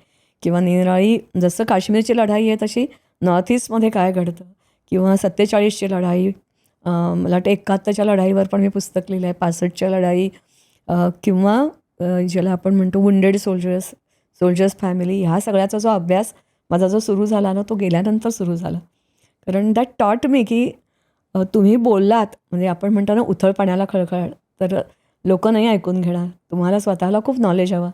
किंवा निरनिराळी, जसं काश्मीरची लढाई आहे तशी नॉर्थ ईस्टमध्ये काय घडतं किंवा 47ची लढाई, मला वाटतं 71च्या लढाईवर पण मी पुस्तक लिहिलं आहे, 65च्या लढाई, किंवा ज्याला आपण म्हणतो वुंडेड सोल्जर्स फॅमिली, ह्या सगळ्याचा जो अभ्यास माझा जो सुरू झाला ना, तो गेल्यानंतर सुरू झाला. कारण दॅट टॉट मी की तुम्ही बोललात म्हणजे आपण म्हणतो ना उथळ पाण्याला खळखळ, तर लोक नाही ऐकून घेणार. तुम्हाला स्वतःला खूप नॉलेज हवं.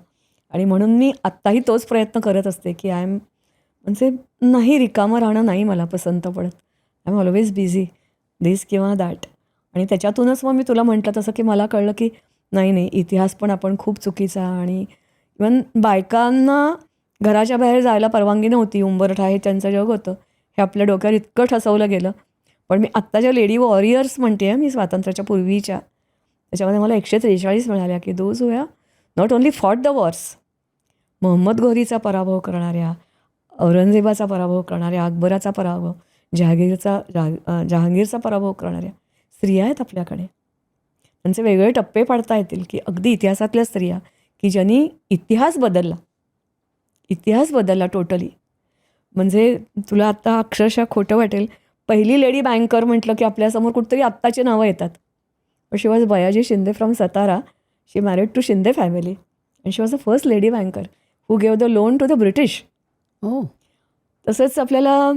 आणि म्हणून मी आत्ताही तोच प्रयत्न करत असते की आय एम म्हणजे नाही, रिकामं राहणं नाही मला पसंत पडत. आय एम ऑलवेज बिझी दिस किंवा दॅट. आणि त्याच्यातूनच मग मी तुला म्हटलं तसं की मला कळलं की नाही नाही, इतिहास पण आपण खूप चुकीचा, आणि इवन बायकांना घराच्या बाहेर जायला परवानगी नव्हती, उंबरठा हे त्यांचं जग होतं, हे आपल्या डोक्यावर इतकं ठसवलं गेलं. पण मी आत्ता ज्या लेडी वॉरियर्स म्हणते मी स्वातंत्र्याच्या पूर्वीच्या, त्याच्यामध्ये मला 143 मिळाल्या की those who have not only fought the wars, Muhammad घोरीचा पराभव करणाऱ्या, औरंगजेबाचा पराभव करणाऱ्या, अकबराचा पराभव, जहांगीरचा पराभव करणाऱ्या स्त्रिया आहेत आपल्याकडे. त्यांचे वेगळे टप्पे पाडता येतील की अगदी इतिहासातल्या स्त्रिया की ज्यांनी इतिहास बदलला टोटली. म्हणजे तुला आत्ता अक्षरशः खोटं वाटेल, पहिली लेडी बँकर म्हटलं की आपल्यासमोर कुठतरी आत्ताची नावं येतात. पण she was Bayaji Shinde from Satara. She married to Shinde family and she was the first lady banker who gave the loan to the British. हो. तसंच आपल्याला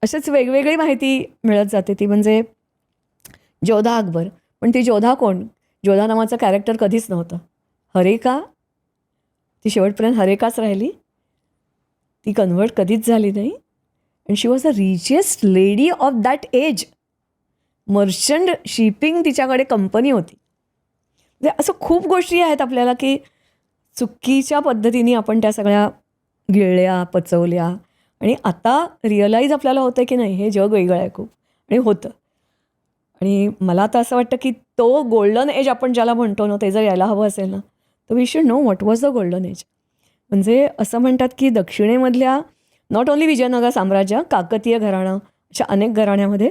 असेच वेगवेगळी माहिती मिळत जाते. ती म्हणजे जोधा अकबर. पण ती जोधा कोण? जोधा नावाचं कॅरेक्टर कधीच नव्हतं. हरेका, ती शेवटपर्यंत हरेकाच राहिली. ती कन्व्हर्ट कधीच झाली नाही. And she was the richest lady of that age. Merchant shipping तिच्याकडे कंपनी होती. म्हणजे असं खूप गोष्टी आहेत आपल्याला की चुकीच्या पद्धतीने आपण त्या सगळ्या गिळल्या, पचवल्या. आणि आता रिअलाईज आपल्याला होतं की नाही, हे जग वेगळं आहे खूप, आणि होतं. आणि मला आता असं वाटतं की तो गोल्डन एज आपण ज्याला म्हणतो ना, ते जर यायला हवं असेल ना, तर we should know what was the golden age. म्हणजे असं म्हणतात की दक्षिणेमधल्या नॉट ओन्ली विजयनगर साम्राज्य, काकतीय घराणं, अशा अनेक घराण्यामध्ये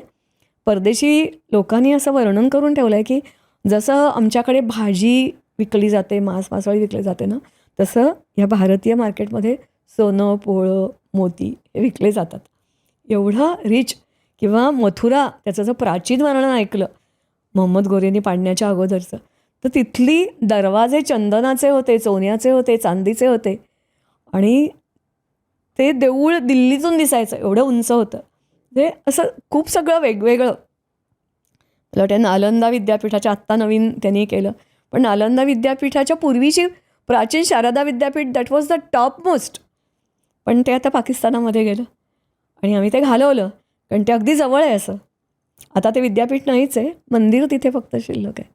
परदेशी लोकांनी असं वर्णन करून ठेवलं आहे की जसं आमच्याकडे भाजी विकली जाते, मांसळी विकली जाते ना, तसं या भारतीय मार्केटमध्ये सोनं, पोळं, मोती हे विकले जातात. एवढा रिच. किंवा मथुरा, त्याचं जर प्राचीन वर्णन ऐकलं मोहम्मद घोरींनी पाडण्याच्या अगोदरचं, तर तिथली दरवाजे चंदनाचे होते, सोन्याचे होते, चांदीचे होते. आणि ते देऊळ दिल्लीतून दिसायचं, एवढं उंच होतं. ते असं खूप सगळं वेगवेगळं. मला वाटतं नालंदा विद्यापीठाच्या आत्ता नवीन त्यांनी केलं, पण नालंदा विद्यापीठाच्या पूर्वीची प्राचीन शारदा विद्यापीठ, that was the top most. पण ते आता पाकिस्तानामध्ये गेलं आणि आम्ही ते घालवलं, कारण ते अगदी जवळ आहे असं. आता ते विद्यापीठ नाहीच आहे, मंदिर तिथे फक्त शिल्लक आहे.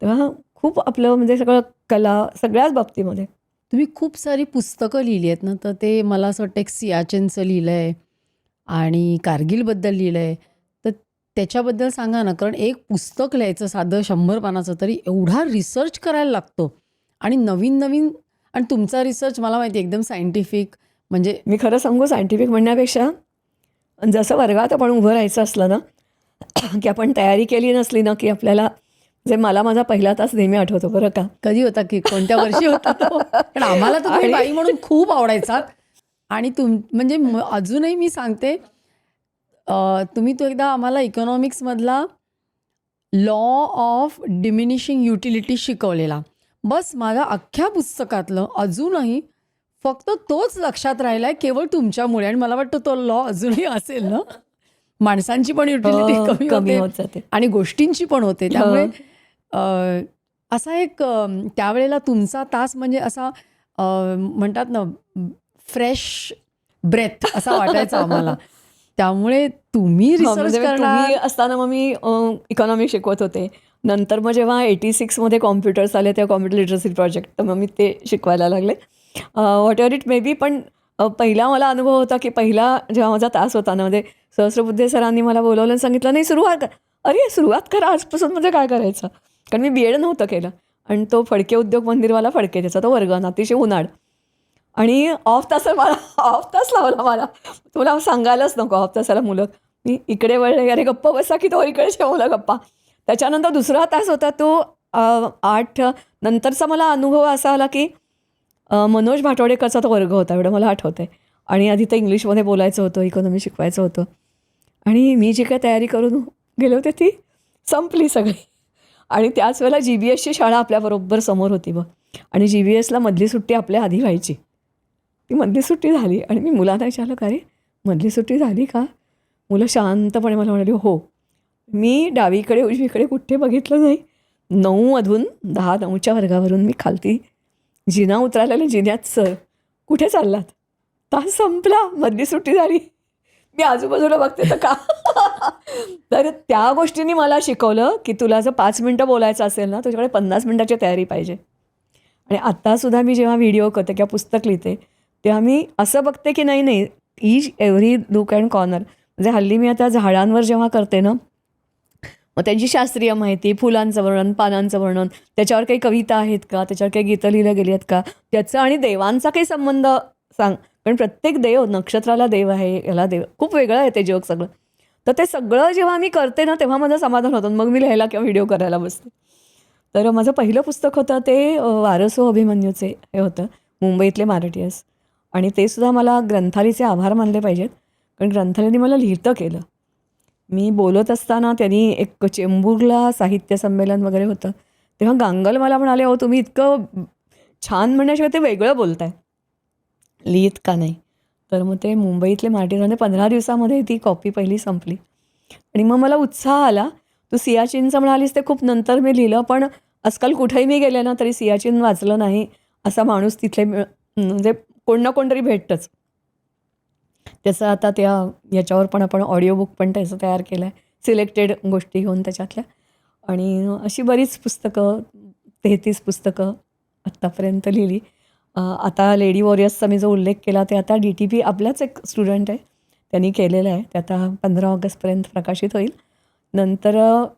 तेव्हा खूप आपलं म्हणजे सगळं कला सगळ्याच बाबतीमध्ये. तुम्ही खूप सारी पुस्तकं लिहिली आहेत ना, तर ते मला असं वाटतं एक सियाचेनचं लिहिलं आहे आणि कारगिलबद्दल लिहिलं आहे. तर त्याच्याबद्दल सांगा ना, कारण एक पुस्तक लिहायचं साधं 100 पानाचं तरी एवढा रिसर्च करायला लागतो आणि नवीन नवीन आणि तुमचा रिसर्च मला माहिती आहे एकदम सायंटिफिक, म्हणजे मी खरं सांगू, सायंटिफिक म्हणण्यापेक्षा जसं वर्गात आपण उभं राहायचं असलं ना, की आपण तयारी केली नसली ना, की आपल्याला जे मला माझा पहिला तास नेहमी आठवतो बरं का. कधी होता की कोणत्या वर्षी होता तो? कारण आम्हाला तर तुम्ही आणि बाई म्हणून खूप आवडायचात. आणि म्हणजे अजूनही मी सांगते, तुम्ही तो एकदा आम्हाला इकॉनॉमिक्समधला लॉ ऑफ डिमिनिशिंग युटिलिटी शिकवलेला. बस माझ्या अख्ख्या पुस्तकातलं अजूनही फक्त तोच लक्षात राहिला आहे केवळ तुमच्यामुळे. आणि मला वाटतं तो लॉ अजूनही असेल ना. माणसांची पण युटिलिटी कमी कमी होते होत जाते. आणि गोष्टींची पण होते. त्यामुळे असा एक त्यावेळेला तुमचा तास म्हणजे असा म्हणतात ना फ्रेश ब्रेथ असा वाटायचा आम्हाला. त्यामुळे तुम्ही रिसर्च म्हणजे करणार. तुम्ही असताना मग मी इकॉनॉमिक्स शिकवत होते. नंतर मग जेव्हा 86 मध्ये कॉम्प्युटर्स आले तेव्हा कॉम्प्युटर लिटरसी प्रोजेक्ट, तर मग मी ते शिकवायला लागले. What ever it may be. पण पहिला मला अनुभव होता की पहिला जेव्हा माझा तास होता ना, म्हणजे सहस्रबुद्धे सरांनी मला बोलावलं आणि सांगितलं, नाही सुरुवात कर. अरे सुरुवात करा आजपासून, म्हणजे काय करायचं. कारण मी B.Ed नव्हतं केलं आणि तो फडके उद्योग मंदिरवाला फडके, त्याचा तो वर्ग अतिशय उन्हाळ. आणि ऑफ तास लावला मला. तुला सांगायलाच नको, ऑफ तासाला मुलं मी इकडे वळले, अरे गप्प बसा, की तो इकडे मुलं गप्पा. त्याच्यानंतर दुसरा तास होता तो 8 नंतरचा मला अनुभव असा आला की मनोज भाटोडेकरचा तो वर्ग होता, एवढं मला आठवतं आहे. आणि आधी तर इंग्लिशमध्ये बोलायचं होतं, इकॉनॉमी शिकवायचं होतं. आणि मी जी काय तयारी करून गेले होते ती संपली सगळी. आणि त्याच वेळेला GBSची शाळा आपल्याबरोबर समोर होती बघ. आणि GBSला मधली सुट्टी आपल्या आधी व्हायची. ती मधली सुट्टी झाली आणि मी मुलांना विचारलं, का रे मधली सुट्टी झाली का? मुलं शांतपणे मला म्हणाली, हो. मी डावीकडे उजवीकडे कुठे बघितलं नाही. 9मधून 9च्या वर्गावरून मी खालती जिना उतरायला, जिन्यात सर कुठे चाललात? तास संपला, मधली सुट्टी झाली. मी आजूबाजूला बघते तर का. तर त्या गोष्टींनी मला शिकवलं की तुला जर 5 मिनटं बोलायचं असेल ना, तुझ्याकडे 50 मिनटाची तयारी पाहिजे. आणि आत्तासुद्धा मी जेव्हा व्हिडिओ करते किंवा पुस्तक लिहिते तेव्हा मी असं बघते की नाही each every look and corner. म्हणजे हल्ली मी आता झाडांवर जेव्हा करते ना, मग त्यांची शास्त्रीय माहिती, फुलांचं वर्णन, पानांचं वर्णन, त्याच्यावर काही कविता आहेत का, त्याच्यावर काही गीतं लिहिलं गेली आहेत का, त्याचं आणि देवांचा काही संबंध सांग. कारण प्रत्येक देव, नक्षत्राला देव आहे, याला देव, खूप वेगळं आहे ते जग सगळं. तर ते सगळं जेव्हा मी करते ना तेव्हा माझं समाधान होतं. मग मी लिहायला किंवा व्हिडिओ करायला बसते. तर माझं पहिलं पुस्तक होतं ते वारसो अभिमन्यूचे हे होतं, मुंबईतले मारटियस. आणि ते सुद्धा मला ग्रंथालीचे आभार मानले पाहिजेत, कारण ग्रंथालीने मला लिहितं केलं. मी बोलत असताना त्यांनी एक चेंबूरला साहित्य संमेलन वगैरे होतं, तेव्हा गांगल मला म्हणाले, अहो तुम्ही इतकं छान म्हणण्याशिवाय ते वेगळं बोलताय, लिहित का नाही. तर मग ते मुंबईतले मार्टिनने 15 दिवसामध्ये ती कॉपी पहिली संपली. आणि मग मला उत्साह आला. तू सियाचीनचं म्हणालीस ते खूप नंतर मी लिहिलं, पण आजकाल कुठेही मी गेले ना तरी सियाचीन वाचलं नाही असा माणूस तिथले म्हणजे कोण ना कोणतरी भेटतंच. त्याचं आता याच्यावर पण आपण ऑडिओ बुक पण त्याचं तयार केलं आहे, सिलेक्टेड गोष्टी घेऊन त्याच्यातल्या. आणि अशी बरीच पुस्तकं, 33 पुस्तकं आत्तापर्यंत लिहिली. आता लेडी वॉरियर्सचा मी जो उल्लेख केला ते आता DTP आपलाच एक स्टुडंट आहे, त्यांनी केलेलं आहे. ते आता 15 ऑगस्टपर्यंत प्रकाशित होईल. नंतर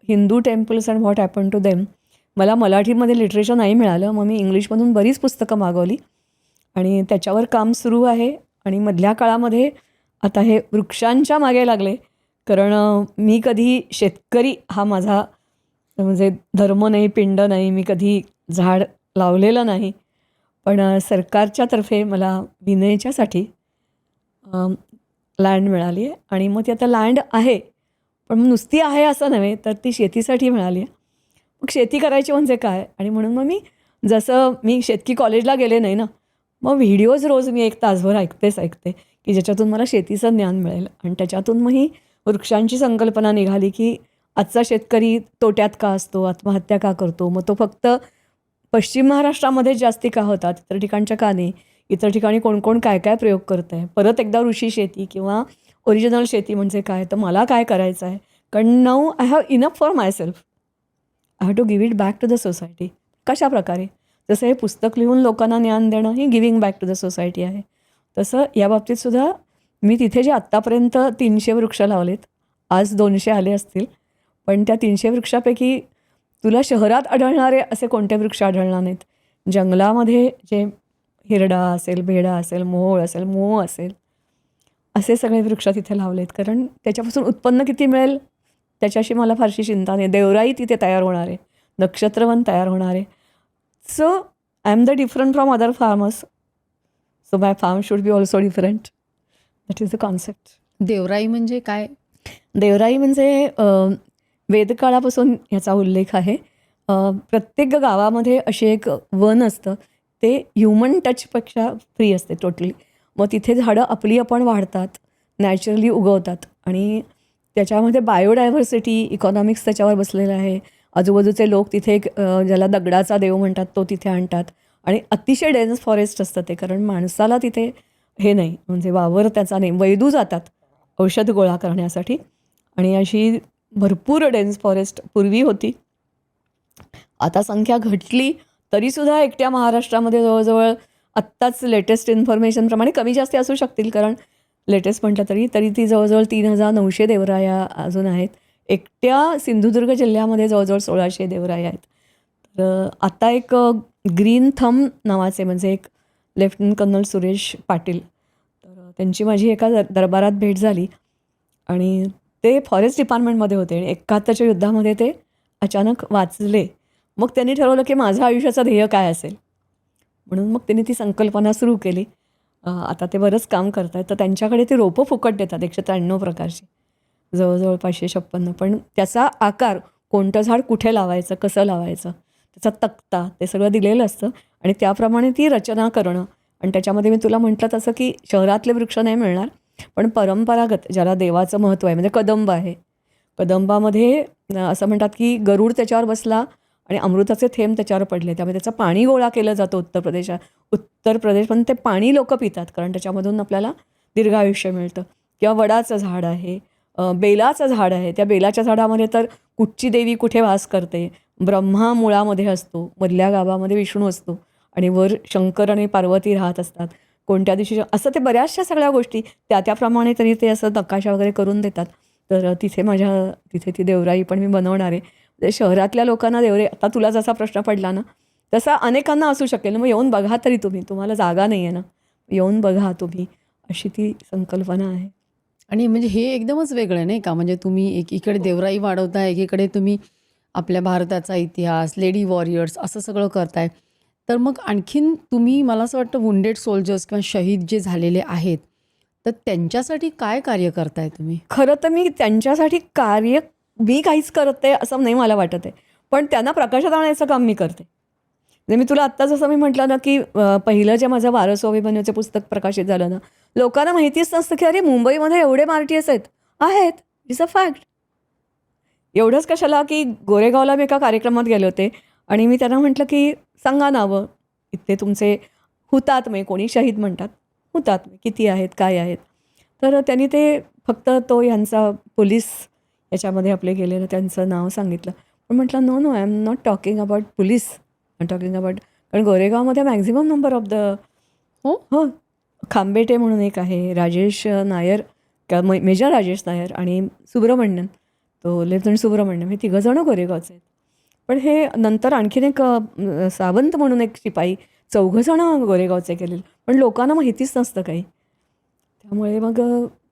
Hindu temples and what happen to them, मला मराठीमध्ये लिटरेचर नाही मिळालं, मग मी इंग्लिशमधून बरीच पुस्तकं मागवली आणि त्याच्यावर काम सुरू आहे. आणि मधल्या काळामध्ये आता हे वृक्षांच्या मागे लागले, कारण मी कधी शेतकरी हा माझा म्हणजे धर्म नाही, पिंड नाही, मी कधी झाड लावलेलं नाही. पण सरकारच्या तर्फे मला विनेच्यासाठी लँड मिळाली आहे. आणि मग ती आता लँड आहे, पण नुसती आहे असं नव्हे, तर ती शेतीसाठी मिळाली आहे. मग शेती करायची म्हणजे काय. आणि म्हणून मग जसं मी शेतकी कॉलेजला गेले नाही ना, मग व्हिडिओज रोज मी 1 तासभर ऐकते की ज्याच्यातून मला शेतीचं ज्ञान मिळेल. आणि त्याच्यातून मग ही वृक्षांची संकल्पना निघाली की आजचा शेतकरी तोट्यात का असतो, आत्महत्या का करतो, मग तो फक्त पश्चिम महाराष्ट्रामध्ये जास्ती का होतात, इतर ठिकाणच्या का नाही, इतर ठिकाणी कोण कोण काय काय प्रयोग करत आहे. परत एकदा ऋषी शेती किंवा ओरिजिनल शेती म्हणजे काय, तर मला काय करायचं आहे. कारण now I have enough for my self, I have to give it back to the society. कशा प्रकारे, जसं हे पुस्तक लिहून लोकांना ज्ञान देणं ही giving back to the society आहे, तसं या बाबतीत सुद्धा मी तिथे जे आत्तापर्यंत 300 वृक्ष लावलेत, आज 200 आले असतील, पण त्या 300 वृक्षापैकी तुला शहरात आढळणारे असे कोणते वृक्ष आढळणार नाहीत. जंगलामध्ये जे हिरडा असेल, बेडा असेल, मोहोळ असेल, मोह असेल, असे सगळे वृक्ष तिथे लावलेत. कारण त्याच्यापासून उत्पन्न किती मिळेल त्याच्याशी मला फारशी चिंता नाही. देवराई तिथे तयार होणार आहे, नक्षत्रवन तयार होणार आहे. So I am the different from other farmers. So my farm should be also different. That is the concept. देवराई म्हणजे काय? देवराई म्हणजे वेदकाळापासून ह्याचा उल्लेख आहे. प्रत्येक गावामध्ये अशी एक वन असतं, ते ह्युमन टचपेक्षा फ्री असते टोटली. मग तिथे झाडं आपली आपण वाढतात, नॅचरली उगवतात आणि त्याच्यामध्ये बायोडायव्हर्सिटी, इकॉनॉमिक्स त्याच्यावर बसलेलं आहे. आजूबाजूचे लोक तिथे एक ज्याला दगडाचा देव म्हणतात तो तिथे आणतात आणि अतिशय डेन्स फॉरेस्ट असतं ते. कारण माणसाला तिथे हे नाही, म्हणजे वावर त्याचा नाही. वैदू जातात औषध गोळा करण्यासाठी आणि अशी भरपूर डेन्स फॉरेस्ट पूर्वी होती. आता संख्या घटली तरीसुद्धा एकट्या महाराष्ट्रामध्ये जवळजवळ आत्ताच लेटेस्ट इन्फॉर्मेशनप्रमाणे कमी जास्ती असू शकतील, कारण लेटेस्ट म्हटलं तरी ती जवळजवळ 3,900 देवराया अजून आहेत. एकट्या सिंधुदुर्ग जिल्ह्यामध्ये जवळजवळ 1,600 देवराया आहेत. तर आता एक ग्रीन थंब नावाचे, म्हणजे एक लेफ्टनंट कर्नल सुरेश पाटील, तर त्यांची माझी एका दरबारात भेट झाली आणि ते फॉरेस्ट डिपार्टमेंटमध्ये होते आणि 71च्या युद्धामध्ये ते अचानक वाचले. मग त्यांनी ठरवलं की माझं आयुष्याचं ध्येय काय असेल, म्हणून मग त्यांनी ती संकल्पना सुरू केली. आता ते बरंच काम करत आहेत. तर त्यांच्याकडे ती रोपं फुकट देतात 193 प्रकारची, जवळजवळ 556. पण त्याचा आकार, कोणतं झाड कुठे लावायचं, कसं लावायचं, त्याचा तक्ता, ते सगळं दिलेलं असतं आणि त्याप्रमाणे ती रचना करणं. आणि त्याच्यामध्ये मी तुला म्हटलं तसं की शहरातले वृक्ष नाही मिळणार, पण परंपरागत ज्याला देवाचं महत्त्व आहे, म्हणजे कदंब आहे. कदंबामध्ये असं म्हणतात की गरुड त्याच्यावर बसला आणि अमृताचे थेंब त्याच्यावर पडले, त्यामुळे त्याचं पाणी गोळा केलं जातं उत्तर प्रदेश. पण ते पाणी लोक पितात, कारण त्याच्यामधून आपल्याला दीर्घायुष्य मिळतं. किंवा वडाचं झाड आहे, बेलाचं झाड आहे. त्या बेलाच्या झाडामध्ये तर कुठची देवी कुठे वास करते, ब्रह्मा मुळामध्ये असतो, मधल्या गावामध्ये विष्णू असतो आणि वर शंकर आणि पार्वती राहत असतात. कोणत्या दिवशी असं ते बऱ्याचशा सगळ्या गोष्टी त्याप्रमाणे तरी ते असं नकाशा वगैरे करून देतात. तर तिथे ती देवराई पण मी बनवणार आहे. शहरातल्या लोकांना देवरे, आता तुला जसा प्रश्न पडला ना तसा अनेकांना असू शकेल. मग येऊन बघा तरी तुम्हाला जागा नाही आहे ना, येऊन बघा तुम्ही, अशी ती संकल्पना आहे. आणि म्हणजे हे एकदमच वेगळं नाही का? म्हणजे तुम्ही एकीकडे देवराई वाढवताय, एकीकडे तुम्ही आपल्या भारताचा इतिहास, लेडी वॉरियर्स असं सगळं करताय. तर मग आणखीन तुम्ही, मला असं वाटतं, वुंडेड सोल्जर्स किंवा शहीद जे झालेले आहेत, तर त्यांच्यासाठी काय कार्य करताय तुम्ही? खरं तर मी त्यांच्यासाठी कार्य काहीच करत आहे असं नाही मला वाटत आहे, पण त्यांना प्रकाशात आणायचं काम मी करते. म्हणजे मी तुला आत्ता जसं मी म्हटलं ना की पहिलं जे माझं वारसो अभिमन्यूचं पुस्तक प्रकाशित झालं ना, लोकांना माहितीच नसतं की अरे मुंबईमध्ये एवढे मार्टियर्स आहेत. It's a fact. एवढंच कशाला की गोरेगावला मी एका कार्यक्रमात गेले होते आणि मी त्यांना म्हटलं की सांगा नावं इथले तुमचे हुतात्मे, कोणी शहीद म्हणतात, हुतात्मे किती आहेत, काय आहेत. तर त्यांनी ते फक्त तो ह्यांचा पोलीस याच्यामध्ये आपले गेलेलं त्यांचं नाव सांगितलं. पण म्हटलं no I am not talking about police, I am talking about, कारण गोरेगावमध्ये मॅक्झिमम नंबर ऑफ द हो खांबेटे म्हणून एक आहे, राजेश नायर, मेजर राजेश नायर आणि सुब्रमण्यन, तो लेफ्टनंट सुब्रमण्यम, हे तिघंजणं गोरेगावचे आहेत. पण हे नंतर आणखीन एक सावंत म्हणून एक शिपाई, 4 गोरेगावचे गेलेले, पण लोकांना माहितीच नसतं काही. त्यामुळे मग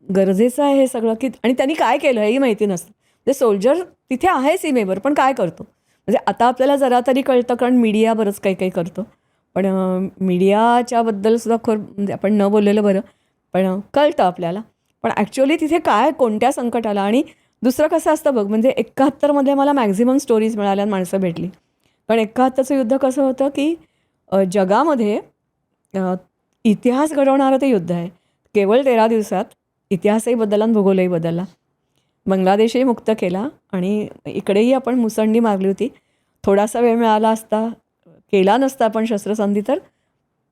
गरजेचं आहे हे सगळं की, आणि त्यांनी काय केलं हेही माहिती नसतं. म्हणजे सोल्जर तिथे आहे सीमेवर, पण काय करतो, म्हणजे आता आपल्याला जरा तरी कळतं, कारण मीडिया बरंच काही करतो. पण मीडियाच्याबद्दल सुद्धा म्हणजे आपण न बोललेलं बरं, पण कळतं आपल्याला. पण ॲक्च्युअली तिथे काय, कोणत्या संकटाला. आणि दुसरं कसं असतं बघ, म्हणजे 71मध्ये मला मॅक्झिमम स्टोरीज मिळाल्या, माणसं भेटली. पण 71चं युद्ध कसं होतं की जगामध्ये इतिहास घडवणारं ते युद्ध आहे. केवळ 13 दिवसात इतिहासही बदलला आणि भूगोलही बदलला. बांगलादेशही मुक्त केला आणि इकडेही आपण मुसंडी मारली होती. थोडासा वेळ मिळाला असता, केला नसता आपण शस्त्रसंधी, तर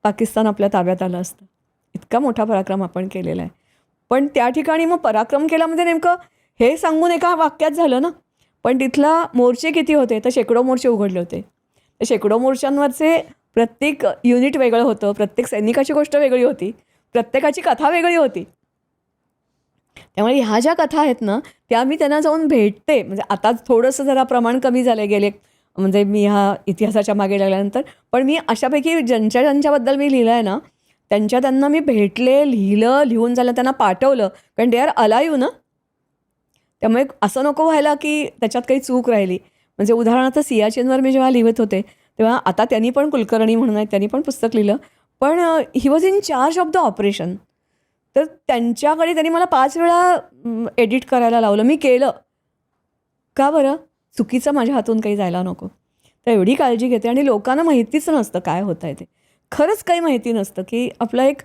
पाकिस्तान आपल्या ताब्यात आलं असतं. इतका मोठा पराक्रम आपण केलेला आहे. पण त्या ठिकाणी मग पराक्रम केला म्हणजे नेमकं हे सांगून एका वाक्यात झालं ना, पण तिथला मोर्चे किती होते, तर शेकडो मोर्चे उघडले होते. तर शेकडो मोर्चांवरचे प्रत्येक युनिट वेगळं होतं, प्रत्येक सैनिकाची गोष्ट वेगळी होती, प्रत्येकाची कथा वेगळी होती. त्यामुळे ह्या ज्या कथा आहेत ना, त्या मी त्यांना जाऊन भेटते. म्हणजे आता थोडंसं जरा प्रमाण कमी झालं, गेले म्हणजे मी ह्या इतिहासाच्या मागे लागल्यानंतर. पण मी अशापैकी ज्यांच्याबद्दल मी लिहिलं आहे ना, त्यांना मी भेटले, लिहिलं, लिहून झालं, त्यांना पाठवलं. कारण दे आर अलाईव्ह ना. त्यामुळे असं नको व्हायला की त्याच्यात काही चूक राहिली. म्हणजे उदाहरणार्थ सियाचीनवर मी जेव्हा लिहित होते, तेव्हा आता त्यांनी पण कुलकर्णी म्हणून आहेत, त्यांनी पण पुस्तक लिहिलं. पण he was in charge of the operation. तर त्यांच्याकडे त्यांनी मला 5 वेळा एडिट करायला लावलं. मी केलं. का बरं? चुकीचं माझ्या हातून काही जायला नको. तर एवढी काळजी घेते आणि लोकांना माहितीच नसतं काय होत आहे ते. खरंच काही माहिती नसतं की आपला एक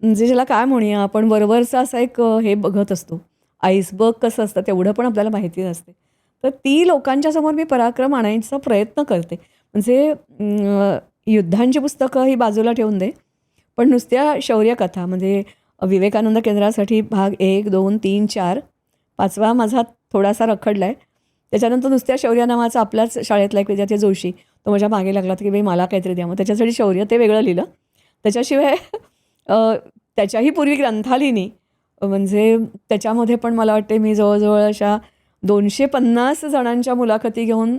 म्हणजे ज्याला काय म्हणूया आपण वरवरचा असा एक हे बघत असतो. आईसबर्ग कसं असतं तेवढं पण आपल्याला माहिती नसते. तर ती लोकांच्या समोर मी पराक्रम आणायचा प्रयत्न करते. म्हणजे युद्धांची पुस्तकं ही बाजूला ठेवून दे. पण नुसत्या शौर्यकथा म्हणजे विवेकानंद केंद्रासाठी भाग 1, 2, 3, 4 5वा माझा थोडासा रखडला आहे. त्याच्यानंतर नुसत्या शौर्य नावाचा आपलाच शाळेतला एक विद्यार्थी जोशी तो माझ्या मागे लागला की बाई मला काहीतरी द्या. मग त्याच्यासाठी शौर्य ते वेगळं लिहिलं. त्याच्याशिवाय त्याच्याही पूर्वी ग्रंथालिनी म्हणजे त्याच्यामध्ये पण मला वाटते मी जवळजवळ अशा 250 जणांच्या मुलाखती घेऊन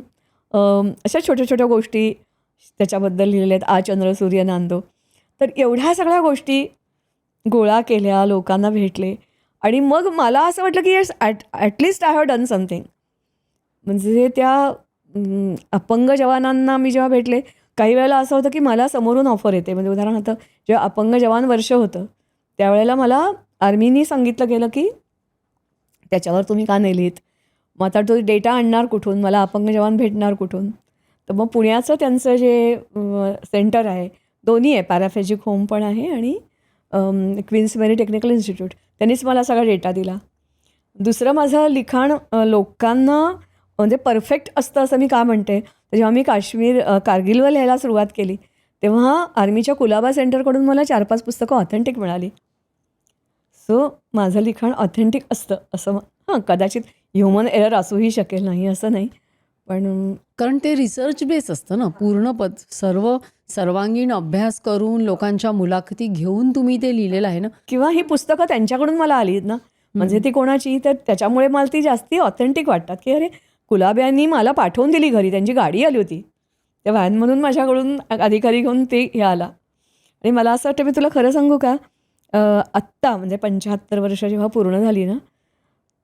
अशा छोट्या छोट्या गोष्टी त्याच्याबद्दल लिहिलेल्या आहेत. चंद्र सूर्य नांदो. तर एवढ्या सगळ्या गोष्टी गोळा केल्या, लोकांना भेटले आणि मग मला असं वाटलं की yes at least I have done something. म्हणजे त्या अपंग जवानांना मी जेव्हा भेटले काही वेळेला असं होतं की मला समोरून ऑफर येते. म्हणजे उदाहरणार्थ जेव्हा अपंग जवान वर्ष होतं त्यावेळेला मला आर्मीनी सांगितलं गेलं की त्याच्यावर तुम्ही का नाही लिहित. मग आता तो डेटा आणणार कुठून, मला अपंग जवान भेटणार कुठून. तर मग पुण्याचं त्यांचं जे सेंटर आहे दोन्ही आहे, पॅराफेजिक होम पण आहे आणि क्वीन्स मेरी टेक्निकल इन्स्टिट्यूट, त्यांनीच मला सगळा डेटा दिला. दुसरं माझं लिखाण लोकांना म्हणजे परफेक्ट असतं असं मी का म्हणते, तर जेव्हा मी कारगिलवर लिहायला सुरुवात केली तेव्हा आर्मीच्या कुलाबा सेंटरकडून मला 4-5 पुस्तकं ऑथेंटिक मिळाली. सो माझं लिखाण ऑथेंटिक असतं असं कदाचित ह्युमन एरर असूही शकेल, नाही असं नाही. पण कारण ते रिसर्च बेस असतं ना पूर्ण सर्वांगीण अभ्यास करून लोकांच्या मुलाखती घेऊन तुम्ही ते लिहिलेलं आहे ना. किंवा ही पुस्तकं त्यांच्याकडून मला आली ना, म्हणजे ती कोणाची, तर त्याच्यामुळे मला ती जास्ती ऑथेंटिक वाटतात की अरे कुलाब्यांनी मला पाठवून दिली घरी, त्यांची गाडी आली होती, त्या व्हॅनमधून माझ्याकडून अधिकारी घेऊन ते हे आला. आणि मला असं वाटतं, मी तुला खरं सांगू का, आत्ता म्हणजे 75 वर्ष जेव्हा पूर्ण झाली ना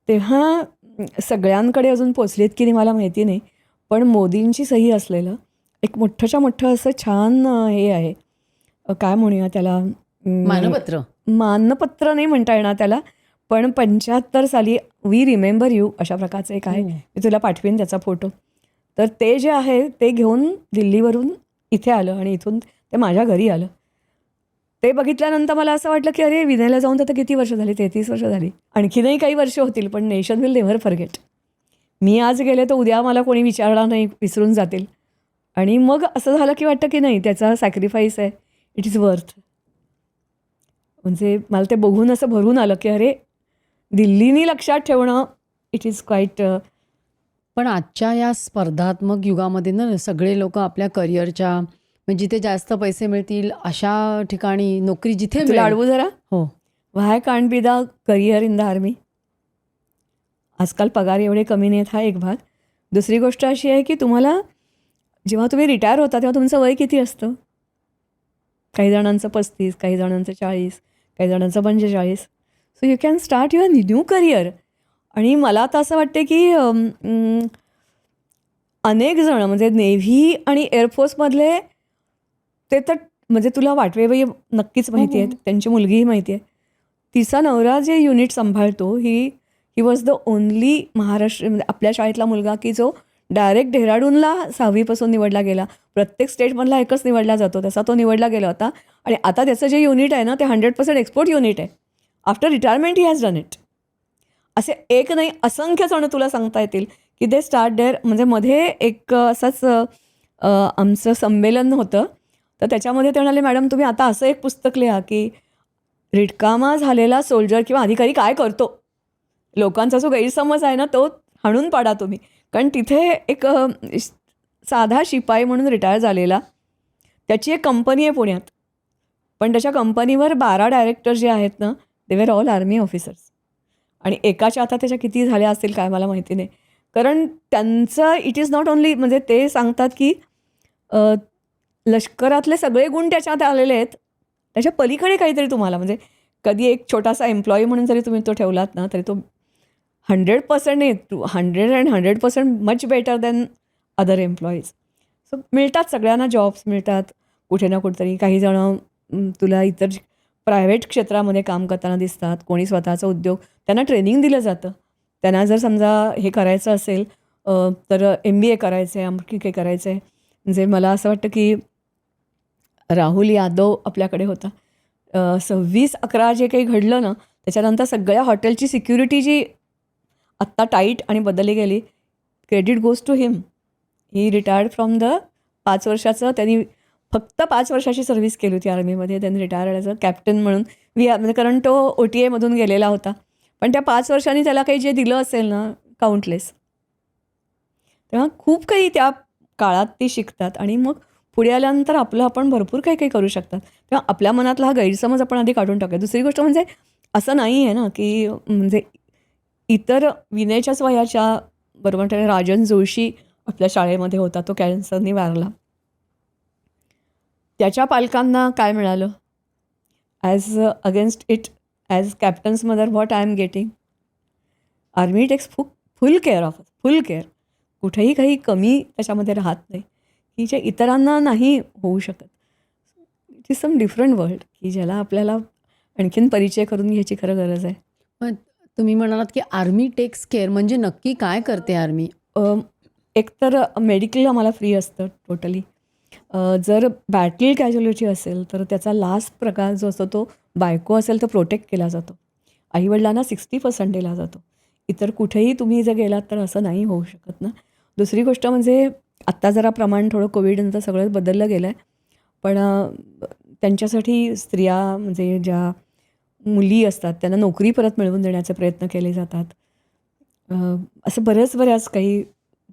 तेव्हा सगळ्यांकडे अजून पोचलीत की नाही मला माहिती नाही, पण मोदींची सही असलेलं एक मोठंच्या मोठं असं छान हे आहे, काय म्हणूया त्याला, मानपत्र नाही म्हणता येणार त्याला, पण 75 साली वी रिमेंबर यू अशा प्रकारचं एक आहे. मी तुला पाठवीन त्याचा फोटो. तर ते जे आहे ते घेऊन दिल्लीवरून इथे आलं आणि इथून ते माझ्या घरी आलं. ते बघितल्यानंतर मला असं वाटलं की अरे विनयला जाऊन तर किती वर्ष झाली, 33 वर्ष झाली, आणखीनही काही वर्ष होतील, पण नेशन विल नेव्हर फॉरगेट. मी आज गेले तर उद्या मला कोणी विचारणार नाही, विसरून जातील. आणि मग असं झालं की वाटतं की नाही त्याचा सॅक्रिफाईस आहे, इट इज वर्थ. म्हणजे मला ते बघून असं भरून आलं की अरे दिल्लीनी लक्षात ठेवणं इट इज क्वाईट. पण आजच्या या स्पर्धात्मक युगामध्ये ना सगळे लोक आपल्या करिअरच्या म्हणजे जिथे जास्त पैसे मिळतील अशा ठिकाणी नोकरी जिथे तुला अडवू जरा, हो, why can't be the career in the army. आजकाल पगार एवढे कमी नाहीत, हा एक भाग. दुसरी गोष्ट अशी आहे की तुम्हाला जेव्हा तुम्ही रिटायर होता तेव्हा तुमचं वय किती असतं? काही जणांचं 35, काही जणांचं 40, काही जणांचं 45. So you can start your new career. आणि मला आता असं वाटते की अनेक जण म्हणजे नेव्ही आणि एअरफोर्समधले ते तर म्हणजे तुला वाटवेबाई नक्कीच माहिती आहेत, त्यांची मुलगीही माहिती आहे. तिचा नवरा जे युनिट सांभाळतो he was the only Maharashtra म्हणजे आपल्या शाळेतला मुलगा की जो डायरेक्ट डेहराडूनला 6वीपासून निवडला गेला. प्रत्येक स्टेटमधला एकच निवडला जातो, तसा तो निवडला गेला होता. आणि आता त्याचं जे युनिट आहे ना ते 100% एक्सपोर्ट युनिट आहे. After retirement he has done it. असे एक नाही असंख्य जण तुला सांगता येतील की दे स्टार्ट देअर. म्हणजे मध्ये एक असंच आमचं संमेलन होतं, तर त्याच्यामध्ये ते म्हणाले मॅडम तुम्ही आता असं एक पुस्तक लिहा की रिकामा झालेला सोल्जर किंवा अधिकारी काय करतो. लोकांचा जो गैरसमज आहे ना तो हाणून पाडा तुम्ही. कारण तिथे एक साधा शिपाई म्हणून रिटायर झालेला, त्याची एक कंपनी आहे पुण्यात, पण त्याच्या कंपनीवर 12 डायरेक्टर जे आहेत ना they were all army officers. आणि एकाच्या आता त्याच्या किती झाल्या असतील काय मला माहिती नाही, कारण त्यांचं इट इज नॉट ओन्ली म्हणजे ते सांगतात की लष्करातले सगळे गुण त्याच्यात आलेले आहेत, त्याच्या पलीकडे काहीतरी तुम्हाला म्हणजे कधी एक छोटासा एम्प्लॉई म्हणून जरी तुम्ही तो ठेवलात ना तरी तो 100% नाही, 100% much better than other employees. So मिळतात सगळ्यांना जॉब्स मिळतात कुठे ना कुठेतरी. काही जण तुला इतर प्रायव्हेट क्षेत्रामध्ये काम करताना दिसतात, कोणी स्वतःचा उद्योग, त्यांना ट्रेनिंग दिलं जातं. त्यांना जर समजा हे करायचं असेल तर MBA करायचं आहे, आणखी काही करायचं आहे. म्हणजे मला असं वाटतं की राहुल यादव आपल्याकडे होता. 26/11 जे काही घडलं ना त्याच्यानंतर सगळ्या हॉटेलची सिक्युरिटी जी आत्ता टाईट आणि बदलली गेली, credit goes to him. He retired from the 5 वर्षाचं त्यांनी फक्त 5 वर्षाची सर्व्हिस केली होती आर्मीमध्ये. त्यांनी रिटायर ॲज अ कॅप्टन म्हणून म्हणजे कारण तो OTA मधून गेलेला होता. पण त्या 5 वर्षांनी त्याला काही जे दिलं असेल ना काउंटलेस. तेव्हा खूप काही त्या काळात ते शिकतात आणि मग पुढे आल्यानंतर आपलं आपण भरपूर काही काही करू शकतात. तेव्हा आपल्या मनातला हा गैरसमज आपण आधी काढून टाकूया. दुसरी गोष्ट म्हणजे असं नाही आहे ना की म्हणजे इतर विनयच्याच वयाच्या बरोबर राजन जोशी आपल्या शाळेमध्ये होता, तो कॅन्सरनी वारला. त्याच्या पालकांना काय मिळालं as against it as captain's mother what I am getting. Army takes full care of full care. कुठेही काही कमी त्याच्यामध्ये राहत नाही की जे इतरांना नाही होऊ शकत. It is some different world की ज्याला आपल्याला आणखीन परिचय करून घ्यायची खरं गरज आहे. पण तुम्ही म्हणालात की आर्मी टेक्स केअर म्हणजे नक्की काय करते आर्मी? एकतर मेडिकल आम्हाला फ्री असतं टोटली. जर बॅटल कॅज्युअलिटी असेल तर त्याचा लास्ट प्रकार जो असतो तो बायको असेल तर प्रोटेक्ट केला जातो. आईवडिलांना 60% दिला जातो. इतर कुठेही तुम्ही जर गेलात तर असं नाही होऊ शकत ना. दुसरी गोष्ट म्हणजे आत्ता जरा प्रमाण थोडं कोविडनंतर सगळं बदललं गेलं आहे. पण त्यांच्यासाठी स्त्रिया म्हणजे ज्या मुली असतात त्यांना नोकरी परत मिळवून देण्याचे प्रयत्न केले जातात. असं बऱ्याच काही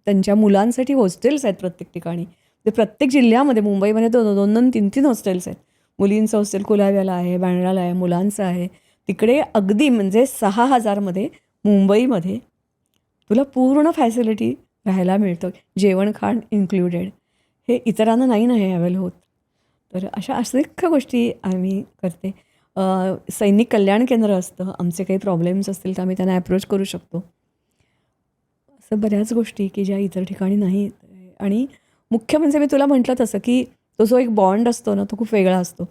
त्यांच्या मुलांसाठी हॉस्टेल्स आहेत प्रत्येक ठिकाणी. ते प्रत्येक जिल्ह्यामध्ये मुंबईमध्ये 2-2, 3-3 हॉस्टेल्स आहेत. मुलींचं हॉस्टेल कुलाब्याला आहे, बँड्राला आहे, मुलांचं आहे. तिकडे अगदी म्हणजे 6,000मध्ये मुंबईमध्ये तुला पूर्ण फॅसिलिटी राहायला मिळतं, जेवण खाण इन्क्लुडेड. हे इतरांना नाही ना हे अवेल होत. तर अशा असंख्य गोष्टी आम्ही करते. सैनिक कल्याण केंद्र असतं, आमचे काही प्रॉब्लेम्स असतील तर आम्ही त्यांना ॲप्रोच करू शकतो. असं बऱ्याच गोष्टी की ज्या इतर ठिकाणी नाहीत. आणि मुख्य म्हणजे मी तुला म्हटलं तसं की तो जो एक बॉन्ड असतो ना तो खूप वेगळा असतो.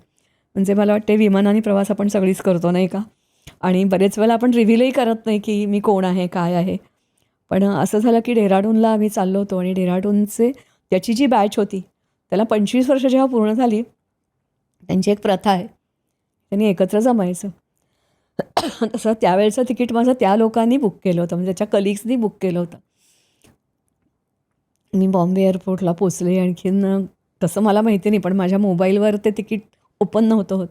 म्हणजे मला वाटते विमानाने प्रवास आपण सगळीच करतो नाही का, आणि बरेच वेळेला आपण रिव्हीलही करत नाही की मी कोण आहे काय आहे. पण असं झालं की डेहराडूनला आम्ही चाललो होतो आणि डेहराडूनचे त्याची जी बॅच होती त्याला 25 वर्ष जेव्हा पूर्ण झाली त्यांची एक प्रथा आहे, त्यांनी एकत्र जमायचं. तसं त्यावेळेचं तिकीट माझं त्या लोकांनी बुक केलं होतं, म्हणजे त्याच्या कलिग्सनी बुक केलं होतं. मी बॉम्बे एअरपोर्टला पोचले. आणखीन तसं मला माहिती नाही पण माझ्या मोबाईलवर ते तिकीट ओपन नव्हतं होत.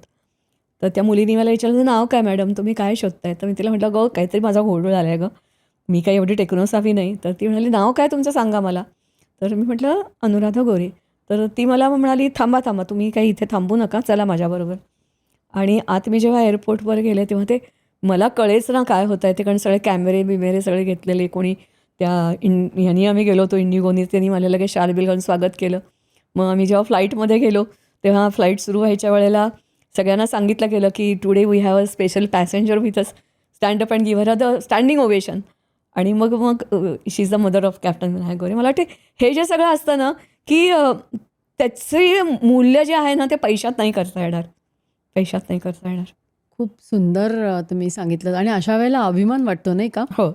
तर त्या मुलीने मला विचारलं, नाव काय मॅडम, तुम्ही काय शोधताय? तर मी तिला म्हटलं, गं काहीतरी माझा घोळ झाला आहे गं, मी काही एवढी टेक्नोसावी नाही. तर ती म्हणाली, नाव काय तुमचं सांगा मला. तर मी म्हटलं अनुराधा गोरे. तर ती मला म्हणाली, थांबा तुम्ही काही इथे थांबू नका, चला माझ्याबरोबर. आणि आत मी जेव्हा एअरपोर्टवर गेले तेव्हा ते मला कळेच ना काय होतं आहे ते, कारण सगळे कॅमेरे बिमेरे सगळे घेतलेले. कोणी त्या ह्यानी आम्ही गेलो होतो इंडिगोनी, त्यांनी मला लगेच शालबिल घालून स्वागत केलं. मग आम्ही जेव्हा फ्लाईटमध्ये गेलो तेव्हा फ्लाईट सुरू व्हायच्या वेळेला सगळ्यांना सांगितलं गेलं की today we have a special passenger with us, stand up and give her the standing ovation. आणि मग she is the mother of captain Vinayak Gore. मला वाटते हे जे सगळं असतं ना की त्याचे मूल्य जे आहे ना ते पैशात नाही करता येणार. खूप सुंदर तुम्ही सांगितलं आणि अशा वेळेला अभिमान वाटतो नाही का? हो.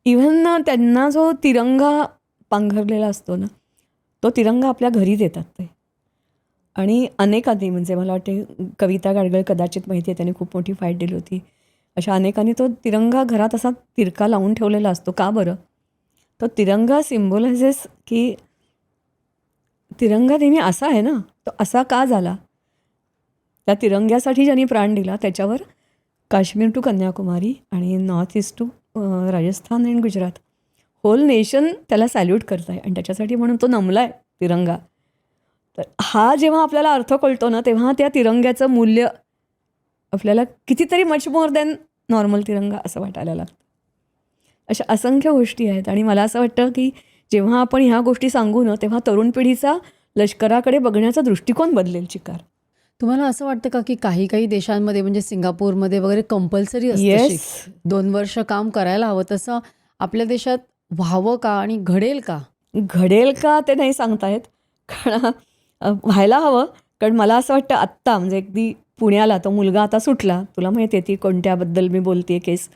इव्हन त्यांना जो तिरंगा पांघरलेला असतो ना तो तिरंगा आपल्या घरी देतात ते. आणि अनेकांनी म्हणजे मला वाटते कविता गाडगीळ कदाचित माहिती आहे, त्यांनी खूप मोठी फाईट दिली होती. अशा अनेकांनी तो तिरंगा घरात असा तिरका लावून ठेवलेला असतो. का बरं? तो तिरंगा सिम्बॉलायझेस की तिरंगा नेहमी असा आहे ना, तो असा का झाला? त्या तिरंग्यासाठी ज्यांनी प्राण दिला त्याच्यावर काश्मीर टू कन्याकुमारी आणि north east to Rajasthan and Gujarat whole nation त्याला सॅल्यूट करत आहे आणि त्याच्यासाठी म्हणून तो नमला आहे तिरंगा. तर हा जेव्हा आपल्याला अर्थ कळतो ना तेव्हा त्या तिरंग्याचं मूल्य आपल्याला कितीतरी मच मोर दॅन नॉर्मल तिरंगा असं वाटायला लागतं. अशा असंख्य गोष्टी आहेत. आणि मला असं वाटतं की जेव्हा आपण ह्या गोष्टी सांगू ना, तेव्हा तरुण पिढीचा लष्कराकडे बघण्याचा दृष्टिकोन बदलेल चिकार. तुम्हाला असं वाटतं का की काही काही देशांमध्ये म्हणजे सिंगापूरमध्ये वगैरे कंपल्सरी असतं येस. 2 वर्ष काम करायला हवं, तसं आपल्या देशात व्हावं का आणि घडेल का? घडेल का ते नाही सांगता येत. कारण व्हायला हवं. कारण मला असं वाटतं आत्ता म्हणजे अगदी पुण्याला तो मुलगा आता सुटला. तुला माहिती आहे ती कोणत्याबद्दल मी बोलते केस,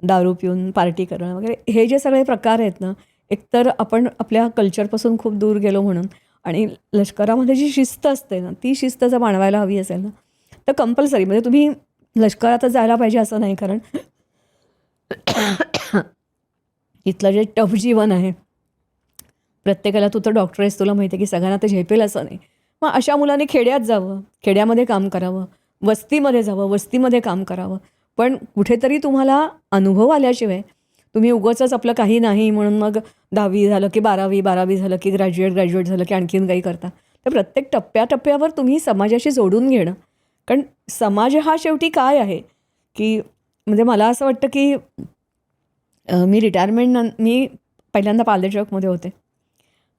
दारू पिऊन पार्टी करणं वगैरे हे जे सगळे प्रकार आहेत ना, एकतर आपण आपल्या कल्चरपासून खूप दूर गेलो म्हणून. आणि लष्करामध्ये जी शिस्त असते ना, ती शिस्त जर मानवायला हवी असेल ना, तर कंपल्सरी म्हणजे तुम्ही लष्करातच जायला पाहिजे असं नाही. कारण इथलं जे टफ जीवन आहे, प्रत्येकाला तू तर डॉक्टर आहेस, तुला माहिती आहे की सगळ्यांना ते झेपेल असं नाही. मग अशा मुलांनी खेड्यात जावं, खेड्यामध्ये काम करावं, वस्तीमध्ये जावं, वस्तीमध्ये काम करावं. पण कुठेतरी तुम्हाला अनुभव आल्याशिवाय तुम्ही उगाचच आपलं काही नाही म्हणून मग 10वी झालं की 12वी, 12वी झालं की ग्रॅज्युएट झालं की आणखीन काही करता. तर प्रत्येक टप्प्याटप्प्यावर तुम्ही समाजाशी जोडून घेणं. कारण समाज हा शेवटी काय आहे की म्हणजे मला असं वाटतं की मी मी पहिल्यांदा पालदेशमध्ये होते.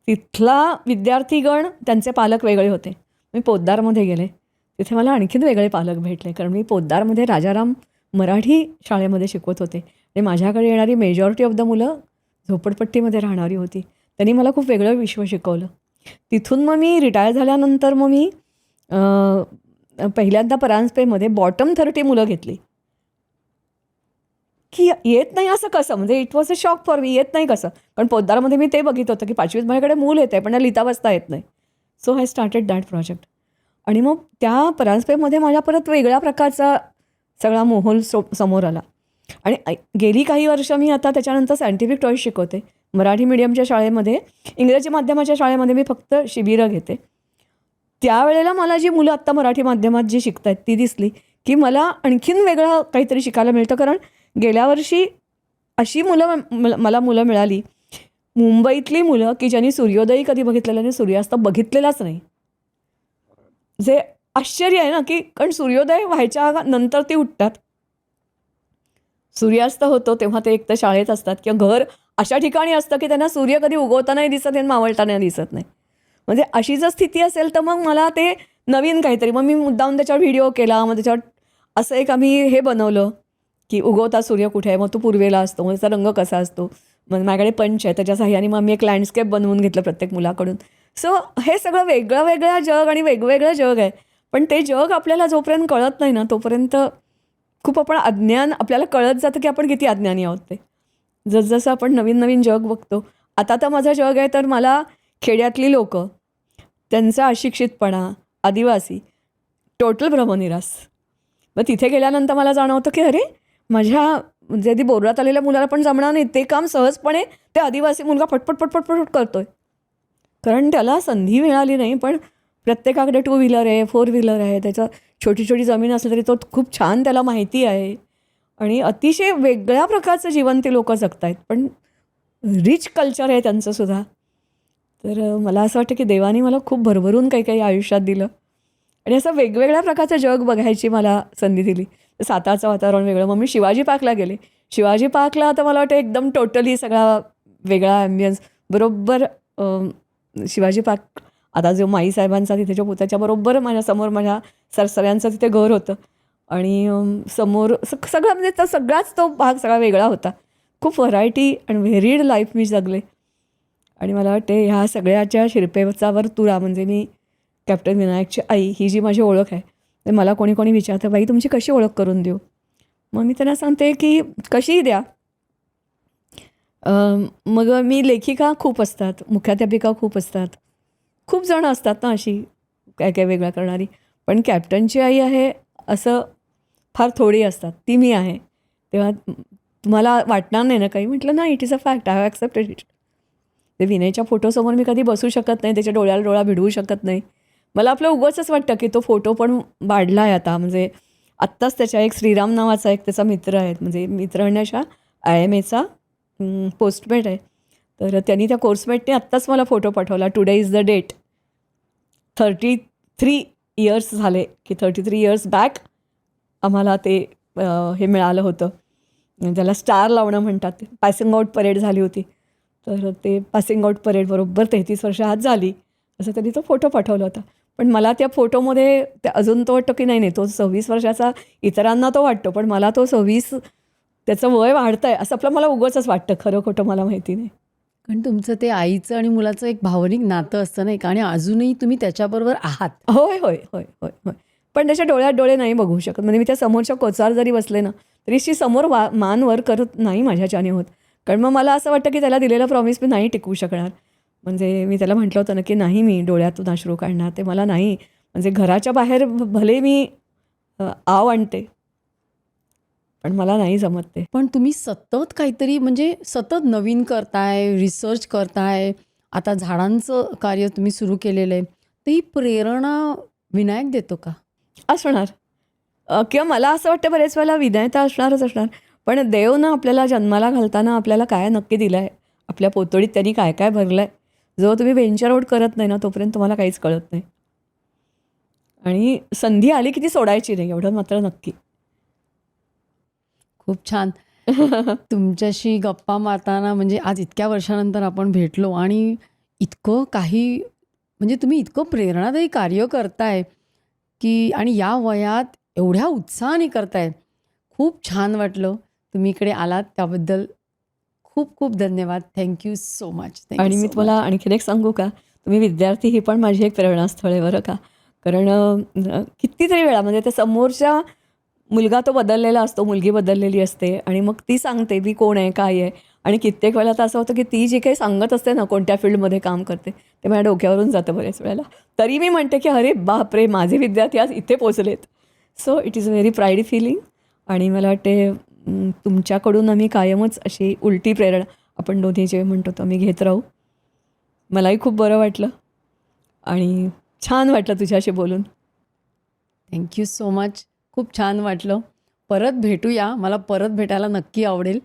तिथला विद्यार्थीगण त्यांचे पालक वेगळे होते. मी पोद्दारमध्ये गेले. तिथे मला आणखीन वेगळे पालक भेटले. कारण मी पोद्दारमध्ये राजाराम मराठी शाळेमध्ये शिकवत होते आणि माझ्याकडे येणारी मेजॉरिटी ऑफ द मुलं झोपडपट्टीमध्ये राहणारी होती. त्यांनी मला खूप वेगळं विश्व शिकवलं. तिथून मग मी रिटायर झाल्यानंतर मग मी पहिल्यांदा परांजपेमध्ये बॉटम 30 मुलं घेतली. की येत नाही असं कसं, म्हणजे it was a shock for me. येत नाही कसं, कारण पोद्दारमध्ये मी ते बघित होतं की 5वीत माझ्याकडे मूल येतं आहे पण त्याला लिहिता वाचता येत नाही. So I started that project. आणि मग त्या परांजपेमध्ये माझ्या परत वेगळ्या प्रकारचा सगळा माहोल समोर आला. आणि गेली काही वर्ष मी आता त्याच्यानंतर सायंटिफिक टॉईज शिकवते मराठी मीडियमच्या शाळेमध्ये. इंग्रजी माध्यमाच्या शाळेमध्ये मी फक्त शिबिरं घेते. त्यावेळेला मला जी मुलं आत्ता मराठी माध्यमात जी शिकत आहेत ती दिसली की मला आणखीन वेगळं काहीतरी शिकायला मिळतं. कारण गेल्या वर्षी अशी मला मुलं मिळाली, मुंबईतली मुलं की ज्यांनी सूर्योदय कधी बघितलेला नाही, सूर्यास्त बघितलेलाच नाही. जे आश्चर्य आहे ना, की कारण सूर्योदय व्हायच्या नंतर ते उठतात, सूर्यास्त होतो तेव्हा ते एक तर शाळेत असतात किंवा घर अशा ठिकाणी असतं की त्यांना सूर्य कधी उगवतानाही दिसत नाही, मावळतानाही दिसत नाही. म्हणजे अशी जर स्थिती असेल तर मग मला ते नवीन काहीतरी, मग मी मुद्दाम त्याच्यावर व्हिडिओ केला. मग त्याच्यावर असं एक आम्ही हे बनवलं की उगवता सूर्य कुठे आहे, मग तो पूर्वेला असतो, मग त्याचा रंग कसा असतो. मग माझ्याकडे पंच आहे, त्याच्या साह्याने मग मी एक लँडस्केप बनवून घेतलं प्रत्येक मुलाकडून. सो हे सगळं वेगळं वेगळं जग आणि वेगवेगळं जग आहे. पण ते जग आपल्याला जोपर्यंत कळत नाही ना, तोपर्यंत खूप आपण अज्ञान, आपल्याला कळत जातं की आपण किती अज्ञानी आहोत ते. जसजसं आपण नवीन नवीन जग बघतो. आता तर माझं जग आहे तर मला खेड्यातली लोकं, त्यांचा अशिक्षितपणा, आदिवासी, टोटल भ्रमनिरास. मग तिथे गेल्यानंतर मला जाणवतं की अरे माझ्या म्हणजे आधी बोर्डात आलेल्या मुलाला पण जमणार नाही ते काम सहजपणे ते आदिवासी मुलगा पटपट पटपट पटपट करतोय. कारण त्याला संधी मिळाली नाही. पण प्रत्येकाकडे 2 व्हीलर आहे, 4 व्हीलर आहे, त्याचं छोटी छोटी जमीन असली तरी तो खूप छान त्याला माहिती आहे. आणि अतिशय वेगळ्या प्रकारचं जीवन ते लोकं जगत आहेत. पण रिच कल्चर आहे त्यांचंसुद्धा. तर मला असं वाटतं की देवाने मला खूप भरभरून काही काही आयुष्यात दिलं आणि असं वेगवेगळ्या प्रकारचं जग बघायची मला संधी दिली. सातारचं वातावरण वेगळं. मग मी शिवाजी पार्कला गेले. शिवाजी पार्कला आता मला वाटतं एकदम टोटली सगळा वेगळा ॲम्बियन्स. बरोबर शिवाजी पार्क आता जो माईसाहेबांचा तिथे जो त्याच्याबरोबर माझ्यासमोर माझ्या सरसऱ्यांचं तिथे घर होतं. आणि समोर सगळं म्हणजे तो सगळाच तो भाग सगळा वेगळा होता. खूप व्हरायटी आणि व्हेरीड लाईफ मी जगले. आणि मला वाटते ह्या सगळ्याच्या शिरपेचावर तुरा म्हणजे मी कॅप्टन विनायकची आई ही जी माझी ओळख आहे. तर मला कोणी कोणी विचारतं बाई तुमची कशी ओळख करून देऊ. मग मी त्यांना सांगते की कशीही द्या. मग मी लेखिका खूप असतात, मुख्याध्यापिका खूप असतात, खूप जणं असतात ना अशी काय काय वेगळं करणारी. पण कॅप्टनची आई आहे असं फार थोडी असतात. ती मी आहे. तेव्हा तुम्हाला वाटणार नाही ना काही. म्हटलं ना it is a fact, I have accepted it. ते विनयच्या फोटोसमोर मी कधी बसू शकत नाही, त्याच्या डोळ्याला डोळा भिडवू शकत नाही. मला आपलं उगाचच वाटतं की तो फोटो पण वाढला आहे आता. म्हणजे आत्ताच त्याच्या एक श्रीराम नावाचा एक त्याचा मित्र आहे, म्हणजे मित्र म्हणण्याच्या IMAचा पोस्टमेट आहे. तर त्यांनी त्या कोर्समेटने आत्ताच मला फोटो पाठवला. Today is the date. 33 years झाले की 33 इयर्स बॅक आम्हाला ते हे मिळालं होतं. ज्याला स्टार लावणं म्हणतात, पासिंग आउट परेड झाली होती. तर ते पासिंग आउट परेड बरोबर 33 वर्ष आज झाली असं त्यांनी तो फोटो पाठवला होता. पण मला त्या फोटोमध्ये अजून तो वाटतो की नाही तो 26 वर्षाचा इतरांना तो वाटतो, पण मला तो 26 त्याचं वय वाढतं आहे असं मला उगाचच वाटतं. खरं खोटं मला माहिती नाही. कारण तुमचं ते आईचं आणि मुलाचं एक भावनिक नातं असतं नाही का, आणि अजूनही तुम्ही त्याच्याबरोबर आहात. होय, होय, होय, होय, होय. पण त्याच्या डोळ्यात डोळे नाही बघू शकत. म्हणजे मी त्या समोरच्या कोचावर जरी बसले ना, तरी अशी समोर मान वर करत नाही माझ्याच्याने होत. कारण मग मला असं वाटतं की त्याला दिलेला प्रॉमिस मी नाही टिकवू शकणार. म्हणजे मी त्याला म्हटलं होतं ना, की नाही मी डोळ्यातून अश्रू काढणार. ते मला नाही म्हणजे घराच्या बाहेर भले मी आव आणते, पण मला नाही जमत ते. पण तुम्ही सतत काहीतरी म्हणजे सतत नवीन करताय, रिसर्च करताय. आता झाडांचं कार्य तुम्ही सुरू केलेलं आहे. तर ही प्रेरणा विनायक देतो का? असणार. किंवा मला असं वाटतं बरेच वेळेला विनय तर असणारच असणार. पण देव ना आपल्याला जन्माला घालताना आपल्याला काय नक्की दिलं आहे, आपल्या पोतोडीत त्यांनी काय काय भरलं आहे, जो तुम्ही व्हेंचर आउट करत नाही ना तोपर्यंत तुम्हाला काहीच कळत नाही. आणि संधी आली की ती सोडायची नाही, एवढं मात्र नक्की. खूप छान. तुमच्याशी गप्पा मारताना म्हणजे आज इतक्या वर्षानंतर आपण भेटलो आणि इतकं काही म्हणजे तुम्ही इतकं प्रेरणादायी कार्य करताय की, आणि या वयात एवढ्या उत्साहाने करताय. खूप छान वाटलं. तुम्ही इकडे आलात त्याबद्दल खूप खूप धन्यवाद. Thank you so much. आणि मी तुम्हाला आणखीन एक सांगू का, तुम्ही विद्यार्थी ही पण माझी एक प्रेरणास्थळ आहे बरं का. कारण कितीतरी वेळा म्हणजे त्या समोरच्या मुलगा तो बदललेला असतो, मुलगी बदललेली असते आणि मग ती सांगते मी कोण आहे, काय आहे. आणि कित्येक वेळेला तर असं होतं की ती जी काही सांगत असते ना, कोणत्या फील्डमध्ये काम करते, ते माझ्या डोक्यावरून जातं बऱ्याच वेळेला. तरी मी म्हणते की अरे बापरे, माझे विद्यार्थी आज इथे पोचलेत. So it is a very pride feeling. आणि मला वाटते तुमच्याकडून आम्ही कायमच अशी उलटी प्रेरणा आपण दोन्ही जे म्हणतो तो आम्ही घेत राहू. मलाही खूप बरं वाटलं आणि छान वाटलं तुझ्याशी बोलून. Thank you so much. खूप छान वाटलं. परत भेटूया. मला परत भेटायला नक्की आवडेल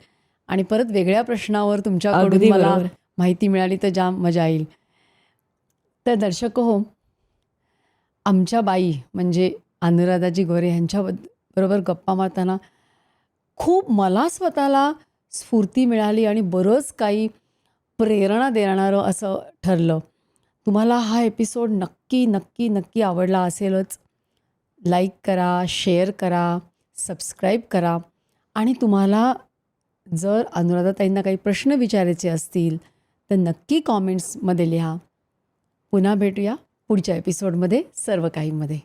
आणि परत वेगळ्या प्रश्नावर तुमच्याकडून अगदी मला बरोबर. माहिती मिळाली तर जाम मजा येईल. तर दर्शक हो, आमच्या बाई म्हणजे अनुराधाजी गोरे बरोबर गप्पा मारताना खूप मला स्वतःला स्फूर्ती मिळाली आणि बरंच काही प्रेरणा देणारं असं ठरलं. तुम्हाला हा एपिसोड नक्की नक्की नक्की आवडला असेलच. लाईक करा, शेअर करा, सबस्क्राईब करा. आणि तुम्हाला जर अनुराधाताईंना काही प्रश्न विचारायचे असतील तर नक्की कॉमेंट्समध्ये लिहा. पुन्हा भेटूया पुढच्या एपिसोडमध्ये सर्व काहीमध्ये.